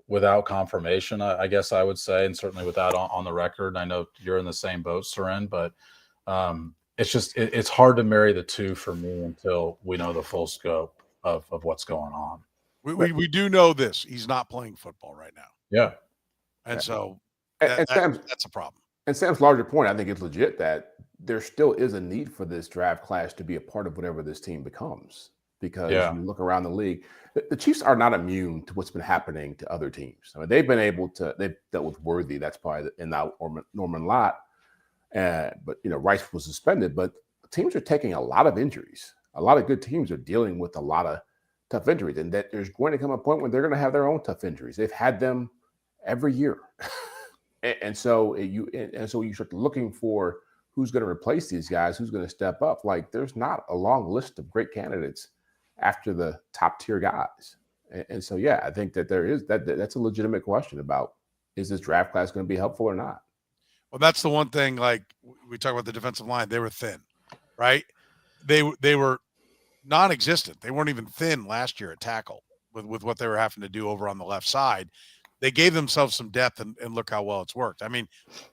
without confirmation, I guess I would say, and certainly without on the record. I know you're in the same boat, Soren, but it's hard to marry the two for me until we know the full scope of what's going on. We do know this. He's not playing football right now. Yeah. And so that's a problem. And Sam's larger point, I think, is legit that there still is a need for this draft class to be a part of whatever this team becomes. Because you look around the league, the Chiefs are not immune to what's been happening to other teams. They've dealt with Worthy. That's probably in now Norman-Lott. But Rice was suspended. But teams are taking a lot of injuries. A lot of good teams are dealing with a lot of tough injuries, and that there's going to come a point when they're going to have their own tough injuries. They've had them every year. And so you start looking for who's going to replace these guys, who's going to step up. There's not a long list of great candidates after the top tier guys. And so, I think that there is that's a legitimate question about, is this draft class going to be helpful or not? Well, that's the one thing, we talk about the defensive line, they were thin, right? They were non-existent. They weren't even thin last year at tackle with what they were having to do over on the left side. They gave themselves some depth, and look how well it's worked.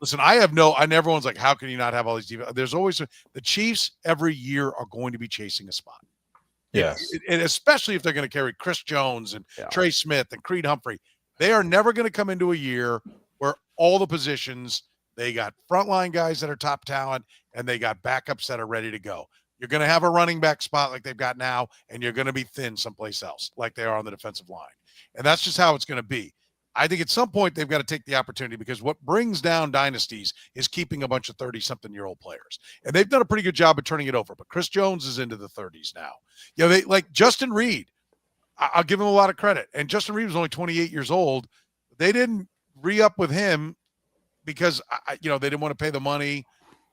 Listen, and everyone's like, how can you not have all these defense? There's always the Chiefs every year are going to be chasing a spot. Yes. And especially if they're going to carry Chris Jones and Trey Smith and Creed Humphrey. They are never going to come into a year where all the positions, they got frontline guys that are top talent and they got backups that are ready to go. You're going to have a running back spot like they've got now, and you're going to be thin someplace else like they are on the defensive line. And that's just how it's going to be. I think at some point they've got to take the opportunity, because what brings down dynasties is keeping a bunch of 30-something-year-old players. And they've done a pretty good job of turning it over. But Chris Jones is into the 30s now. They like Justin Reed. I'll give him a lot of credit. And Justin Reed was only 28 years old. They didn't re-up with him because, they didn't want to pay the money.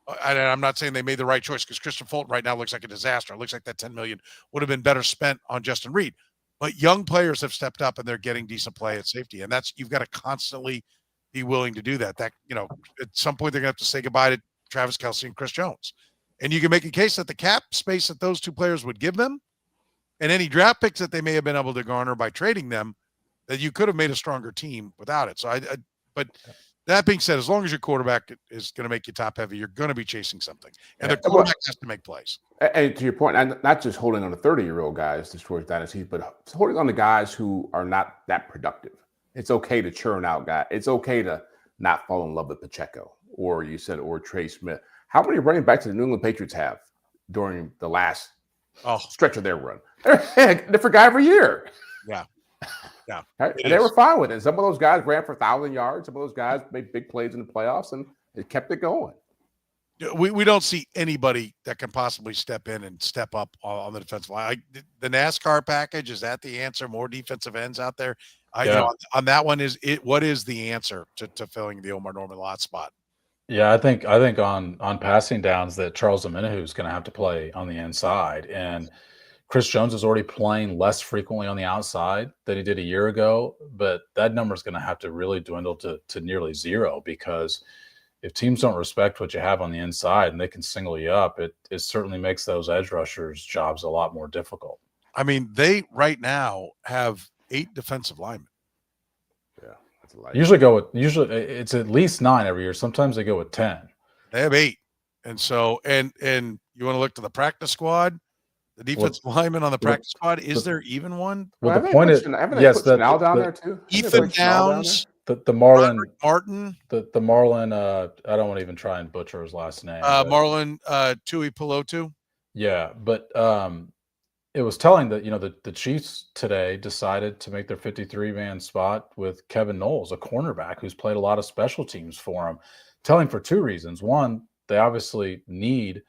I'm not saying they made the right choice because Christian Fulton right now looks like a disaster. It looks like that $10 million would have been better spent on Justin Reed. But young players have stepped up and they're getting decent play at safety. And you've got to constantly be willing to do that. At some point they're going to have to say goodbye to Travis Kelce and Chris Jones. And you can make a case that the cap space that those two players would give them and any draft picks that they may have been able to garner by trading them, that you could have made a stronger team without it. So but that being said, as long as your quarterback is going to make you top heavy, you're going to be chasing something. And the quarterback has to make plays. And to your point, not just holding on to 30-year-old guys to destroy dynasties, but holding on to guys who are not that productive. It's okay to churn out guys. It's okay to not fall in love with Pacheco or Trey Smith. How many running backs did the New England Patriots have during the last stretch of their run? They're a different guy every year. Yeah. Yeah. Right? And they were fine with it. Some of those guys ran for 1,000 yards. Some of those guys made big plays in the playoffs, and it kept it going. We don't see anybody that can possibly step in and step up on the defensive line. The NASCAR package, is that the answer? More defensive ends out there? On that one, what is the answer to filling the Omarr Norman-Lott spot? Yeah, I think on passing downs that Charles Omenihu is going to have to play on the inside, and Chris Jones is already playing less frequently on the outside than he did a year ago, but that number is going to have to really dwindle to nearly zero, because if teams don't respect what you have on the inside and they can single you up, it certainly makes those edge rushers' jobs a lot more difficult. I mean, they right now have 8 defensive linemen. Yeah, that's a lot. Usually it's at least 9 every year. Sometimes they go with 10. They have 8, and so and you want to look to the practice squad. The defensive lineman on the practice squad, is there even one? Well, the point is, yes, Chanel down there too. Ethan Downs, the Marlon Martin, the Marlon. I don't want to even try and butcher his last name. Marlon Tui Pelotu. Yeah, but it was telling that the Chiefs today decided to make their 53-man spot with Kevin Knowles, a cornerback who's played a lot of special teams for him. Telling for 2 reasons. One, they obviously need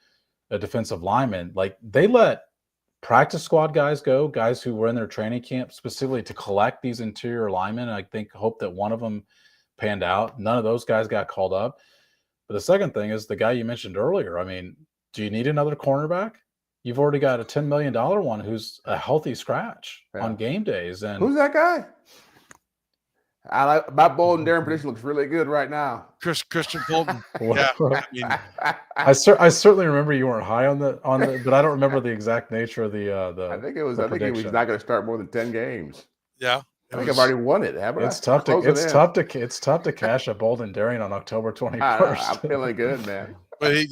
a defensive lineman. Like, they let practice squad guys go, guys who were in their training camp specifically to collect these interior linemen, and I think hope that one of them panned out. None of those guys got called up. But the second thing is the guy you mentioned earlier. I mean, do you need another cornerback? You've already got a $10 million one who's a healthy scratch on game days. And who's that guy? My Bold and Darren prediction looks really good right now. Christian Fulton. Yeah, I certainly remember you weren't high on the, but I don't remember the exact nature of the. I think he was not going to start more than 10 games. Yeah, I think I've already won it. Haven't it's tough to cash a Bold and Daring on October 21st. I'm feeling good, man. But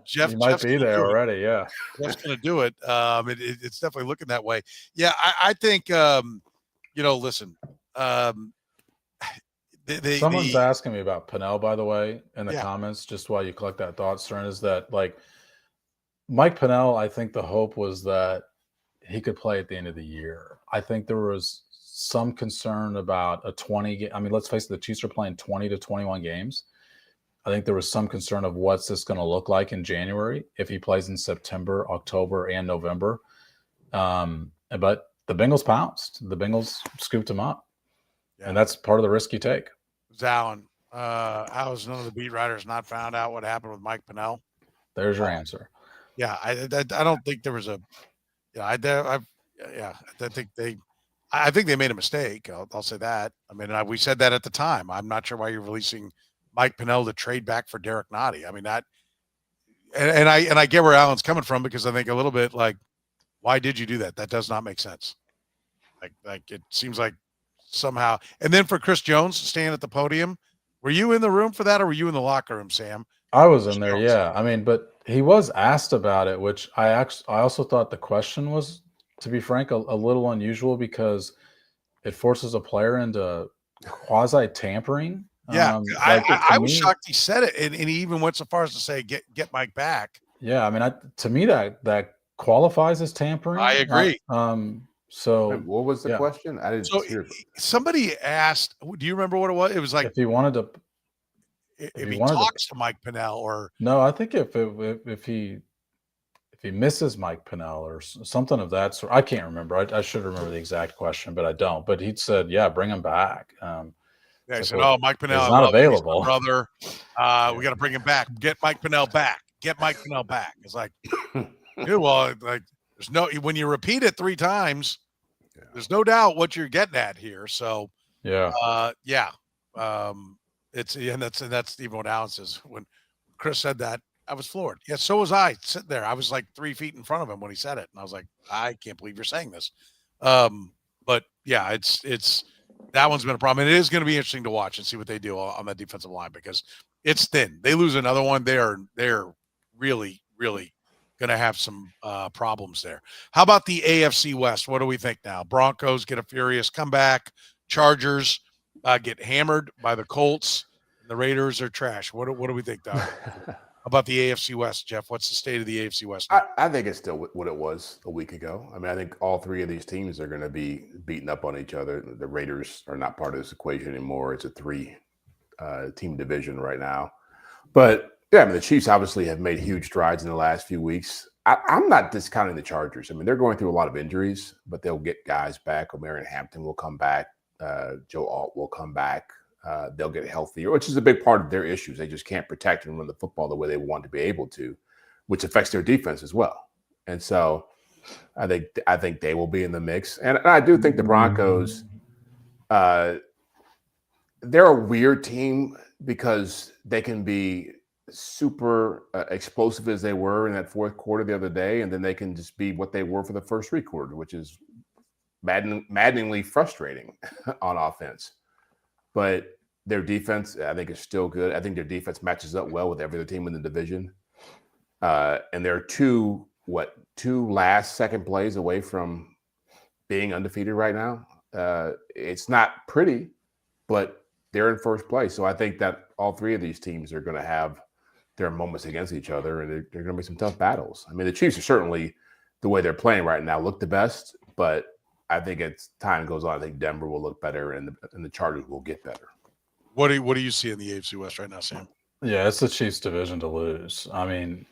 Jeff. He might be there already. Yeah, Jeff's going to do it. It's definitely looking that way. Yeah, I think. Listen. Someone's asking me about Pennell, by the way, in the comments, just while you collect that thought, Soren, is that, like, Mike Pennell, I think the hope was that he could play at the end of the year. I think there was some concern about a 20 – I mean, let's face it, the Chiefs are playing 20 to 21 games. I think there was some concern of what's this going to look like in January if he plays in September, October, and November. But the Bengals pounced. The Bengals scooped him up. Yeah. And that's part of the risk you take. Zallen, how has none of the beat writers not found out what happened with Mike Pennell? There's your answer. Yeah, I don't think there was a. I think they made a mistake. I'll say that. I mean, we said that at the time. I'm not sure why you're releasing Mike Pennell to trade back for Derek Nottie. I mean, that, and I get where Alan's coming from, because I think a little bit like, why did you do that? That does not make sense. Like it seems like somehow. And then for Chris Jones staying at the podium, were you in the room for that, or were you in the locker room, Sam? I was in there, yeah. I mean, but he was asked about it, which I also thought the question was, to be frank, a little unusual, because it forces a player into quasi tampering. Yeah, I was shocked he said it, and he even went so far as to say, "Get Mike back." Yeah, I mean, to me that qualifies as tampering. I agree. So what was the question? I didn't hear. Somebody asked, do you remember what it was? It was like, if he wanted to, if he talks to Mike Pennell, or no, I think if he misses Mike Pennell or something of that sort. I can't remember. I should remember the exact question, but I don't. But he'd said, yeah, bring him back. Yeah, I said, "Oh, Mike Pennell, He's I not love him. He's available. my brother. We got to bring him back. Get Mike Pennell back. Get Mike Pennell back." It's like, dude, well, like, there's no when you repeat it 3 times, there's no doubt what you're getting at here. So, Yeah. It's and that's even what Alan says. When Chris said that, I was floored. Yeah, so was I sitting there. I was like 3 feet in front of him when he said it, and I was like, I can't believe you're saying this. But yeah, it's that one's been a problem. And it is going to be interesting to watch and see what they do on that defensive line because it's thin. They lose another one, they're really, really going to have some problems there. How about the AFC West? What do we think now? Broncos get a furious comeback. Chargers get hammered by the Colts. The Raiders are trash. What do we think, Doc? About the AFC West, Jeff? What's the state of the AFC West now? I think it's still what it was a week ago. I mean, I think all 3 of these teams are going to be beating up on each other. The Raiders are not part of this equation anymore. It's a 3-team division right now. But, yeah, I mean, the Chiefs obviously have made huge strides in the last few weeks. I'm not discounting the Chargers. I mean, they're going through a lot of injuries, but they'll get guys back. Omarr Hampton will come back. Joe Alt will come back. They'll get healthier, which is a big part of their issues. They just can't protect and run the football the way they want to be able to, which affects their defense as well. And so I think they will be in the mix. And I do think the Broncos, they're a weird team because they can be super explosive as they were in that fourth quarter the other day, and then they can just be what they were for the first 3 quarters, which is maddeningly frustrating on offense. But their defense, I think, is still good. I think their defense matches up well with every other team in the division. And they're 2 last second plays away from being undefeated right now. It's not pretty, but they're in first place. So I think that all 3 of these teams are going to have their moments against each other, and they're going to be some tough battles. I mean, the Chiefs are certainly, the way they're playing right now, look the best, but I think as time goes on, I think Denver will look better and the Chargers will get better. What do you see in the AFC West right now, Sam? Yeah, it's the Chiefs' division to lose. I mean,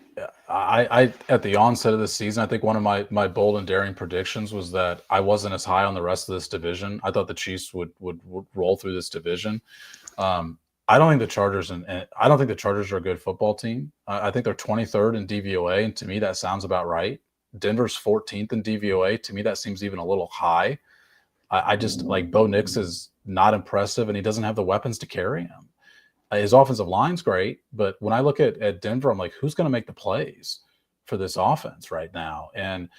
I at the onset of the season, I think one of my bold and daring predictions was that I wasn't as high on the rest of this division. I thought the Chiefs would roll through this division. I don't think the Chargers and I don't think the Chargers are a good football team. I think they're 23rd in DVOA, and to me that sounds about right. Denver's 14th in DVOA. To me, that seems even a little high. I just like Bo Nix is not impressive, and he doesn't have the weapons to carry him. His offensive line's great, but when I look at Denver, I'm like, who's going to make the plays for this offense right now? And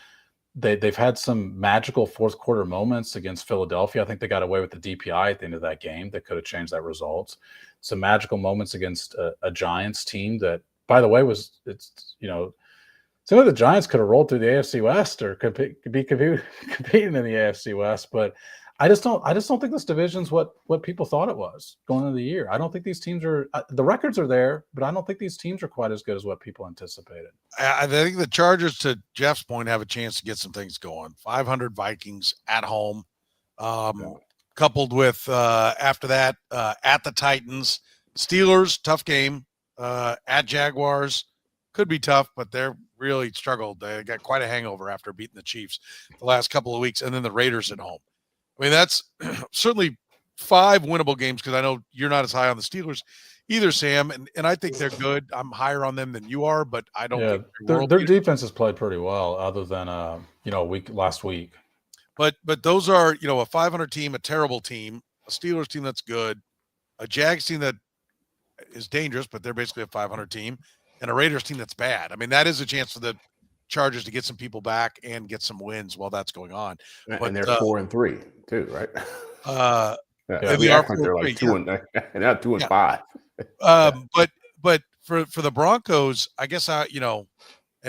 they've had some magical fourth quarter moments against Philadelphia. I think they got away with the DPI at the end of that game that could have changed that result. Some magical moments against a Giants team that, by the way, some of the Giants could have rolled through the AFC West or could be competing in the AFC West, but I just don't think this division's what people thought it was going into the year. I don't think these teams are the records are there, but I don't think these teams are quite as good as what people anticipated. I think the Chargers, to Jeff's point, have a chance to get some things going. 500 Vikings at home, coupled with after that at the Titans, Steelers, tough game, at Jaguars, could be tough, but they're really struggled. They got quite a hangover after beating the Chiefs the last couple of weeks, and then the Raiders at home. I mean, that's certainly 5 winnable games because I know you're not as high on the Steelers either, Sam, and I think they're good. I'm higher on them than you are, but I don't think their defense has played pretty well other than last week. But those are, a 500 team, a terrible team, a Steelers team that's good, a Jags team that is dangerous, but they're basically a 500 team, and a Raiders team that's bad. I mean, that is a chance for the Chargers to get some people back and get some wins while that's going on. And they're 4-3 too, right? They are they're like 2 and not 2 and 5. But for the Broncos, I guess and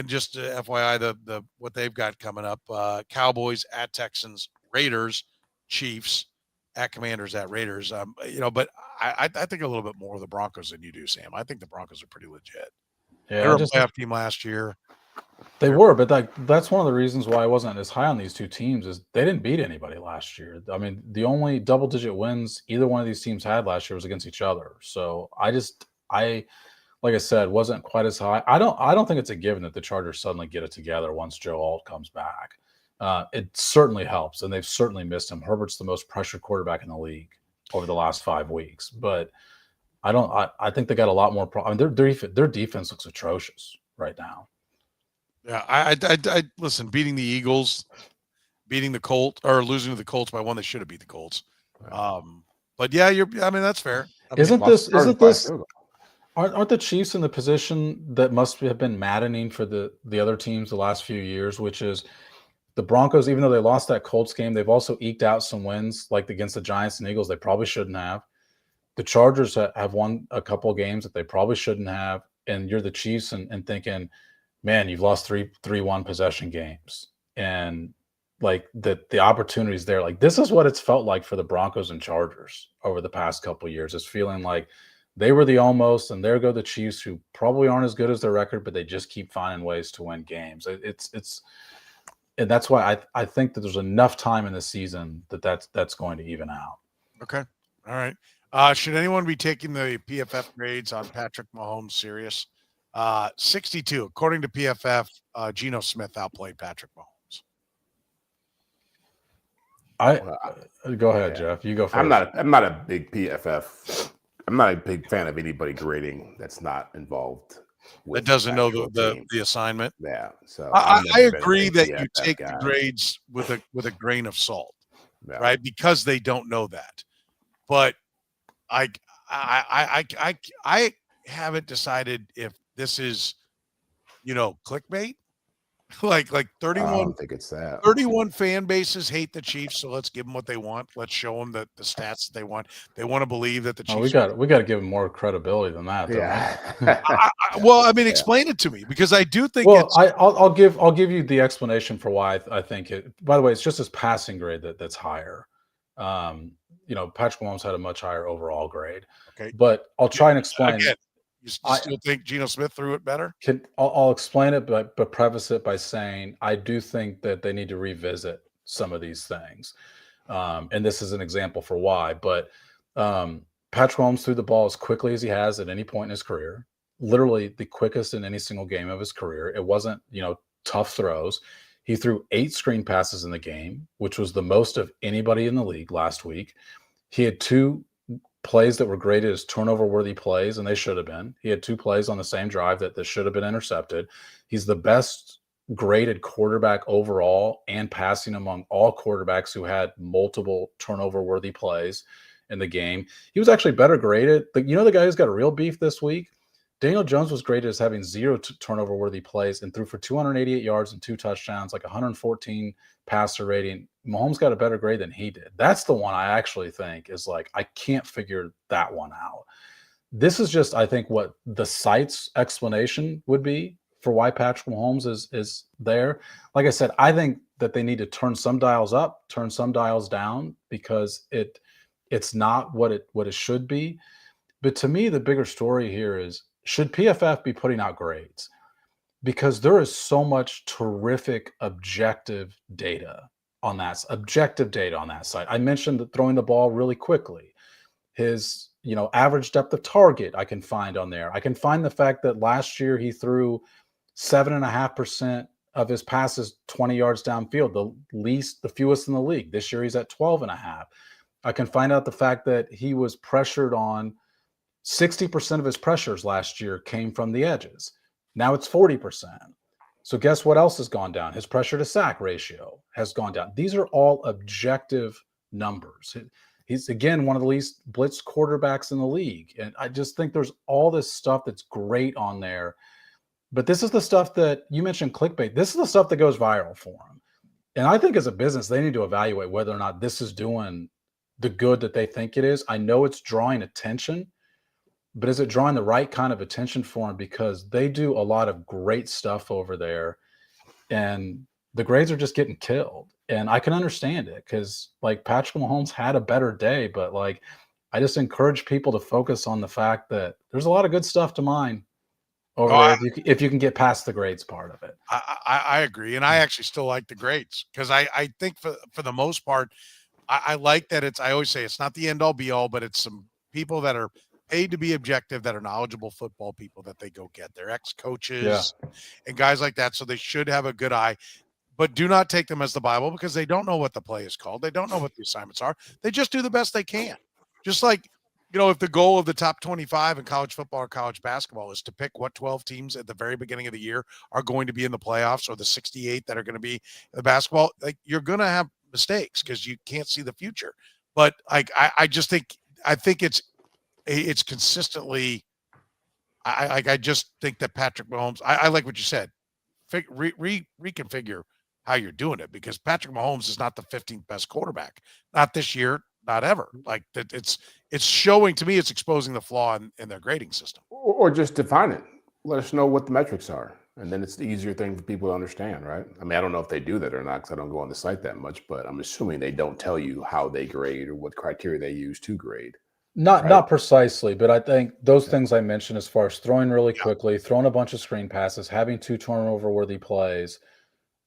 just FYI, the what they've got coming up: Cowboys at Texans, Raiders, Chiefs at Commanders, at Raiders. But I think a little bit more of the Broncos than you do, Sam. I think the Broncos are pretty legit. Yeah, they were a playoff team last year. They were, but that's one of the reasons why I wasn't as high on these two teams is they didn't beat anybody last year. I mean, the only double-digit wins either one of these teams had last year was against each other. So I like I said, wasn't quite as high. I don't think it's a given that the Chargers suddenly get it together once Joe Alt comes back. It certainly helps, and they've certainly missed him. Herbert's the most pressured quarterback in the league. over the last 5 weeks. But I think they got a lot more their defense looks atrocious right now. Yeah, I listen. Beating the Eagles, beating the Colts, or losing to the Colts by one, they should have beat the Colts. But yeah, that's fair. Isn't this aren't the Chiefs in the position that must have been maddening for the other teams the last few years, which is the Broncos, even though they lost that Colts game, they've also eked out some wins like against the Giants and Eagles they probably shouldn't have. The Chargers have won a couple of games that they probably shouldn't have, and you're the Chiefs and thinking, man, you've lost 3-1 possession games. And like the opportunities there, like this is what it's felt like for the Broncos and Chargers over the past couple of years. It's feeling like they were the almost, and there go the Chiefs, who probably aren't as good as their record, but they just keep finding ways to win games. And that's why I think that there's enough time in the season that's going to even out. Okay, all right. Should anyone be taking the PFF grades on Patrick Mahomes serious? 62, according to PFF. Geno Smith outplayed Patrick Mahomes. Go ahead, Jeff. You go first. I'm not a big PFF. I'm not a big fan of anybody grading that's not involved. That doesn't know the assignment. Yeah. So I agree that you take the grades with a grain of salt, right? Because they don't know that. But I haven't decided if this is, clickbait. like 31. I don't think it's that. 31 fan bases hate the Chiefs, so let's give them what they want. Let's show them the stats that they want. They want to believe that the Chiefs. We got to give them more credibility than that. Yeah. Explain it to me, because I do think. Well, I'll give you the explanation for why I think it. By the way, it's just his passing grade that's higher. Patrick Mahomes had a much higher overall grade. Okay, but I'll try and explain. Again, you still think Geno Smith threw it better? I'll explain it, but preface it by saying I do think that they need to revisit some of these things. And this is an example for why. But Patrick Mahomes threw the ball as quickly as he has at any point in his career, literally the quickest in any single game of his career. It wasn't, tough throws. He threw 8 screen passes in the game, which was the most of anybody in the league last week. He had 2 plays that were graded as turnover-worthy plays, and they should have been. He had 2 plays on the same drive that should have been intercepted. He's the best graded quarterback overall and passing among all quarterbacks who had multiple turnover-worthy plays in the game. He was actually better graded. The guy who's got a real beef this week? Daniel Jones was graded as having 0 turnover-worthy plays and threw for 288 yards and 2 touchdowns, like 114 passer rating. Mahomes got a better grade than he did. That's the one I actually think is like, I can't figure that one out. This is just, I think, what the site's explanation would be for why Patrick Mahomes is there. Like I said, I think that they need to turn some dials up, turn some dials down, because it's not what it should be. But to me, the bigger story here is, should PFF be putting out grades? Because there is so much terrific objective data on that site. I mentioned that throwing the ball really quickly. His, average depth of target I can find on there. I can find the fact that last year he threw 7.5% of his passes 20 yards downfield, the fewest in the league. This year he's at 12.5. I can find out the fact that he was pressured on 60% of his pressures last year came from the edges. Now it's 40%. So guess what else has gone down? His pressure to sack ratio has gone down. These are all objective numbers. He's, again, one of the least blitzed quarterbacks in the league. And I just think there's all this stuff that's great on there. But this is the stuff that you mentioned, clickbait. This is the stuff that goes viral for him. And I think as a business, they need to evaluate whether or not this is doing the good that they think it is. I know it's drawing attention, but is it drawing the right kind of attention for him? Because they do a lot of great stuff over there, and the grades are just getting killed. And I can understand it, because like Patrick Mahomes had a better day, but like I just encourage people to focus on the fact that there's a lot of good stuff to mine over there if you can get past the grades part of it. I agree, and I actually still like the grades, because I think for the most part, I like that I always say it's not the end all be all, but it's some people that are paid to be objective, that are knowledgeable football people that they go get. They're ex-coaches and guys like that, so they should have a good eye. But do not take them as the Bible, because they don't know what the play is called. They don't know what the assignments are. They just do the best they can. Just like, if the goal of the top 25 in college football or college basketball is to pick what 12 teams at the very beginning of the year are going to be in the playoffs, or the 68 that are going to be in the basketball, like, you're going to have mistakes because you can't see the future. But I just think it's consistently. I just think that Patrick Mahomes. I like what you said. Reconfigure how you're doing it, because Patrick Mahomes is not the 15th best quarterback, not this year, not ever. Like that, it's showing to me, it's exposing the flaw in their grading system. Or just define it. Let us know what the metrics are, and then it's the easier thing for people to understand, right? I mean, I don't know if they do that or not because I don't go on the site that much, but I'm assuming they don't tell you how they grade or what criteria they use to grade. Not precisely, but I think those things I mentioned, as far as throwing really quickly, throwing a bunch of screen passes, having 2 turnover-worthy plays,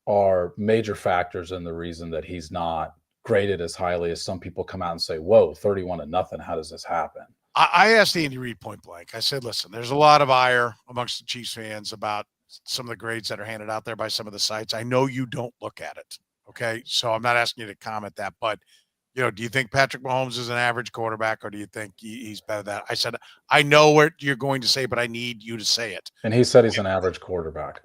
are major factors in the reason that he's not graded as highly as some people come out and say, whoa, 31-0. How does this happen? I asked Andy Reid point blank. I said, listen, there's a lot of ire amongst the Chiefs fans about some of the grades that are handed out there by some of the sites. I know you don't look at it. Okay. So I'm not asking you to comment that, but do you think Patrick Mahomes is an average quarterback, or do you think he's better than that? I said, I know what you're going to say, but I need you to say it. And he said he's an average quarterback.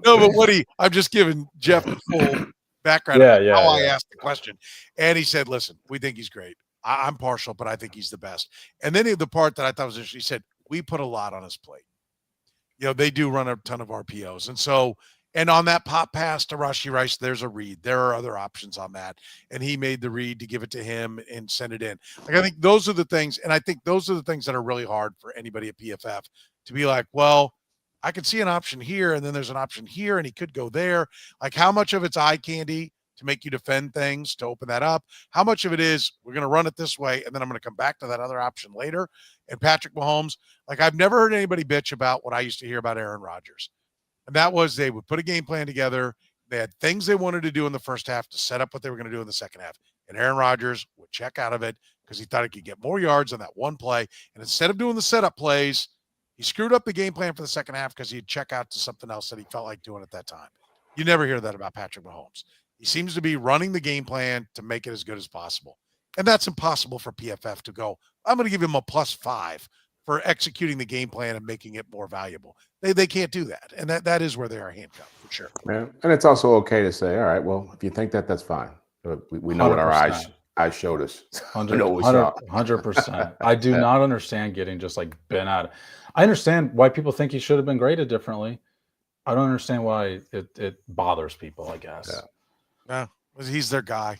No, but I'm just giving Jeff the full background of how I asked the question. And he said, listen, we think he's great. I'm partial, but I think he's the best. And then the part that I thought was interesting, he said, we put a lot on his plate. They do run a ton of RPOs. And so, and on that pop pass to Rashee Rice, there's a read. There are other options on that. And he made the read to give it to him and send it in. Like, I think those are the things. And I think those are the things that are really hard for anybody at PFF to be like, well, I can see an option here, and then there's an option here, and he could go there. Like, how much of it's eye candy to make you defend things, to open that up? How much of it is, we're going to run it this way, and then I'm going to come back to that other option later? And Patrick Mahomes, like, I've never heard anybody bitch about what I used to hear about Aaron Rodgers. And that was, they would put a game plan together. They had things they wanted to do in the first half to set up what they were going to do in the second half. And Aaron Rodgers would check out of it because he thought he could get more yards on that one play. And instead of doing the setup plays, he screwed up the game plan for the second half because he'd check out to something else that he felt like doing at that time. You never hear that about Patrick Mahomes. He seems to be running the game plan to make it as good as possible. And that's impossible for PFF to go, I'm going to give him a +5 for executing the game plan and making it more valuable. They can't do that. And that is where they are handcuffed, for sure. Yeah. And it's also okay to say, all right, well, if you think that, that's fine. We know 100%. What our eyes showed us. 100%. I do not understand getting just like bent out. I understand why people think he should have been graded differently. I don't understand why it bothers people, I guess. Yeah, he's their guy.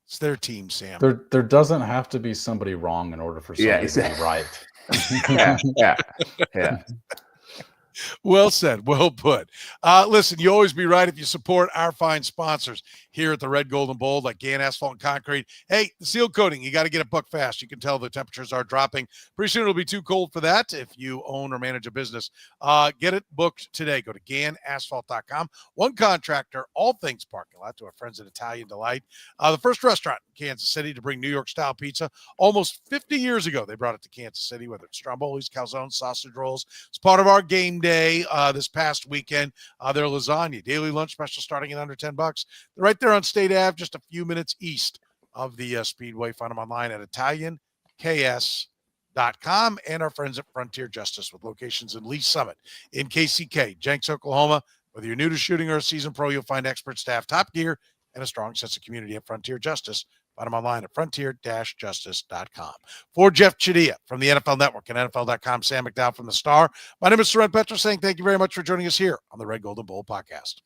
It's their team, Sam. There doesn't have to be somebody wrong in order for somebody to be right. Yeah. Well said. Well put. Listen, you always be right if you support our fine sponsors here at the Red, Gold, and Bold, like Gann Asphalt and Concrete. Hey, the seal coating, you got to get it booked fast. You can tell the temperatures are dropping. Pretty soon it'll be too cold for that if you own or manage a business. Get it booked today. Go to GannAsphalt.com. One contractor, all things parking lot, to our friends at Italian Delight. The first restaurant in Kansas City to bring New York-style pizza. Almost 50 years ago, they brought it to Kansas City, whether it's strombolis, calzones, sausage rolls. It's part of our game day this past weekend. Their lasagna, daily lunch special starting at under $10. They're right there on State Ave, just a few minutes east of the Speedway. Find them online at ItalianKS.com, and our friends at Frontier Justice with locations in Lee Summit, in KCK, Jenks, Oklahoma. Whether you're new to shooting or a seasoned pro, you'll find expert staff, top gear, and a strong sense of community at Frontier Justice. Find them online at frontier-justice.com. For Jeff Chadiha from the NFL Network and NFL.com, Sam McDowell from the Star, my name is Soren Petro saying thank you very much for joining us here on the Red, Gold, and Bold podcast.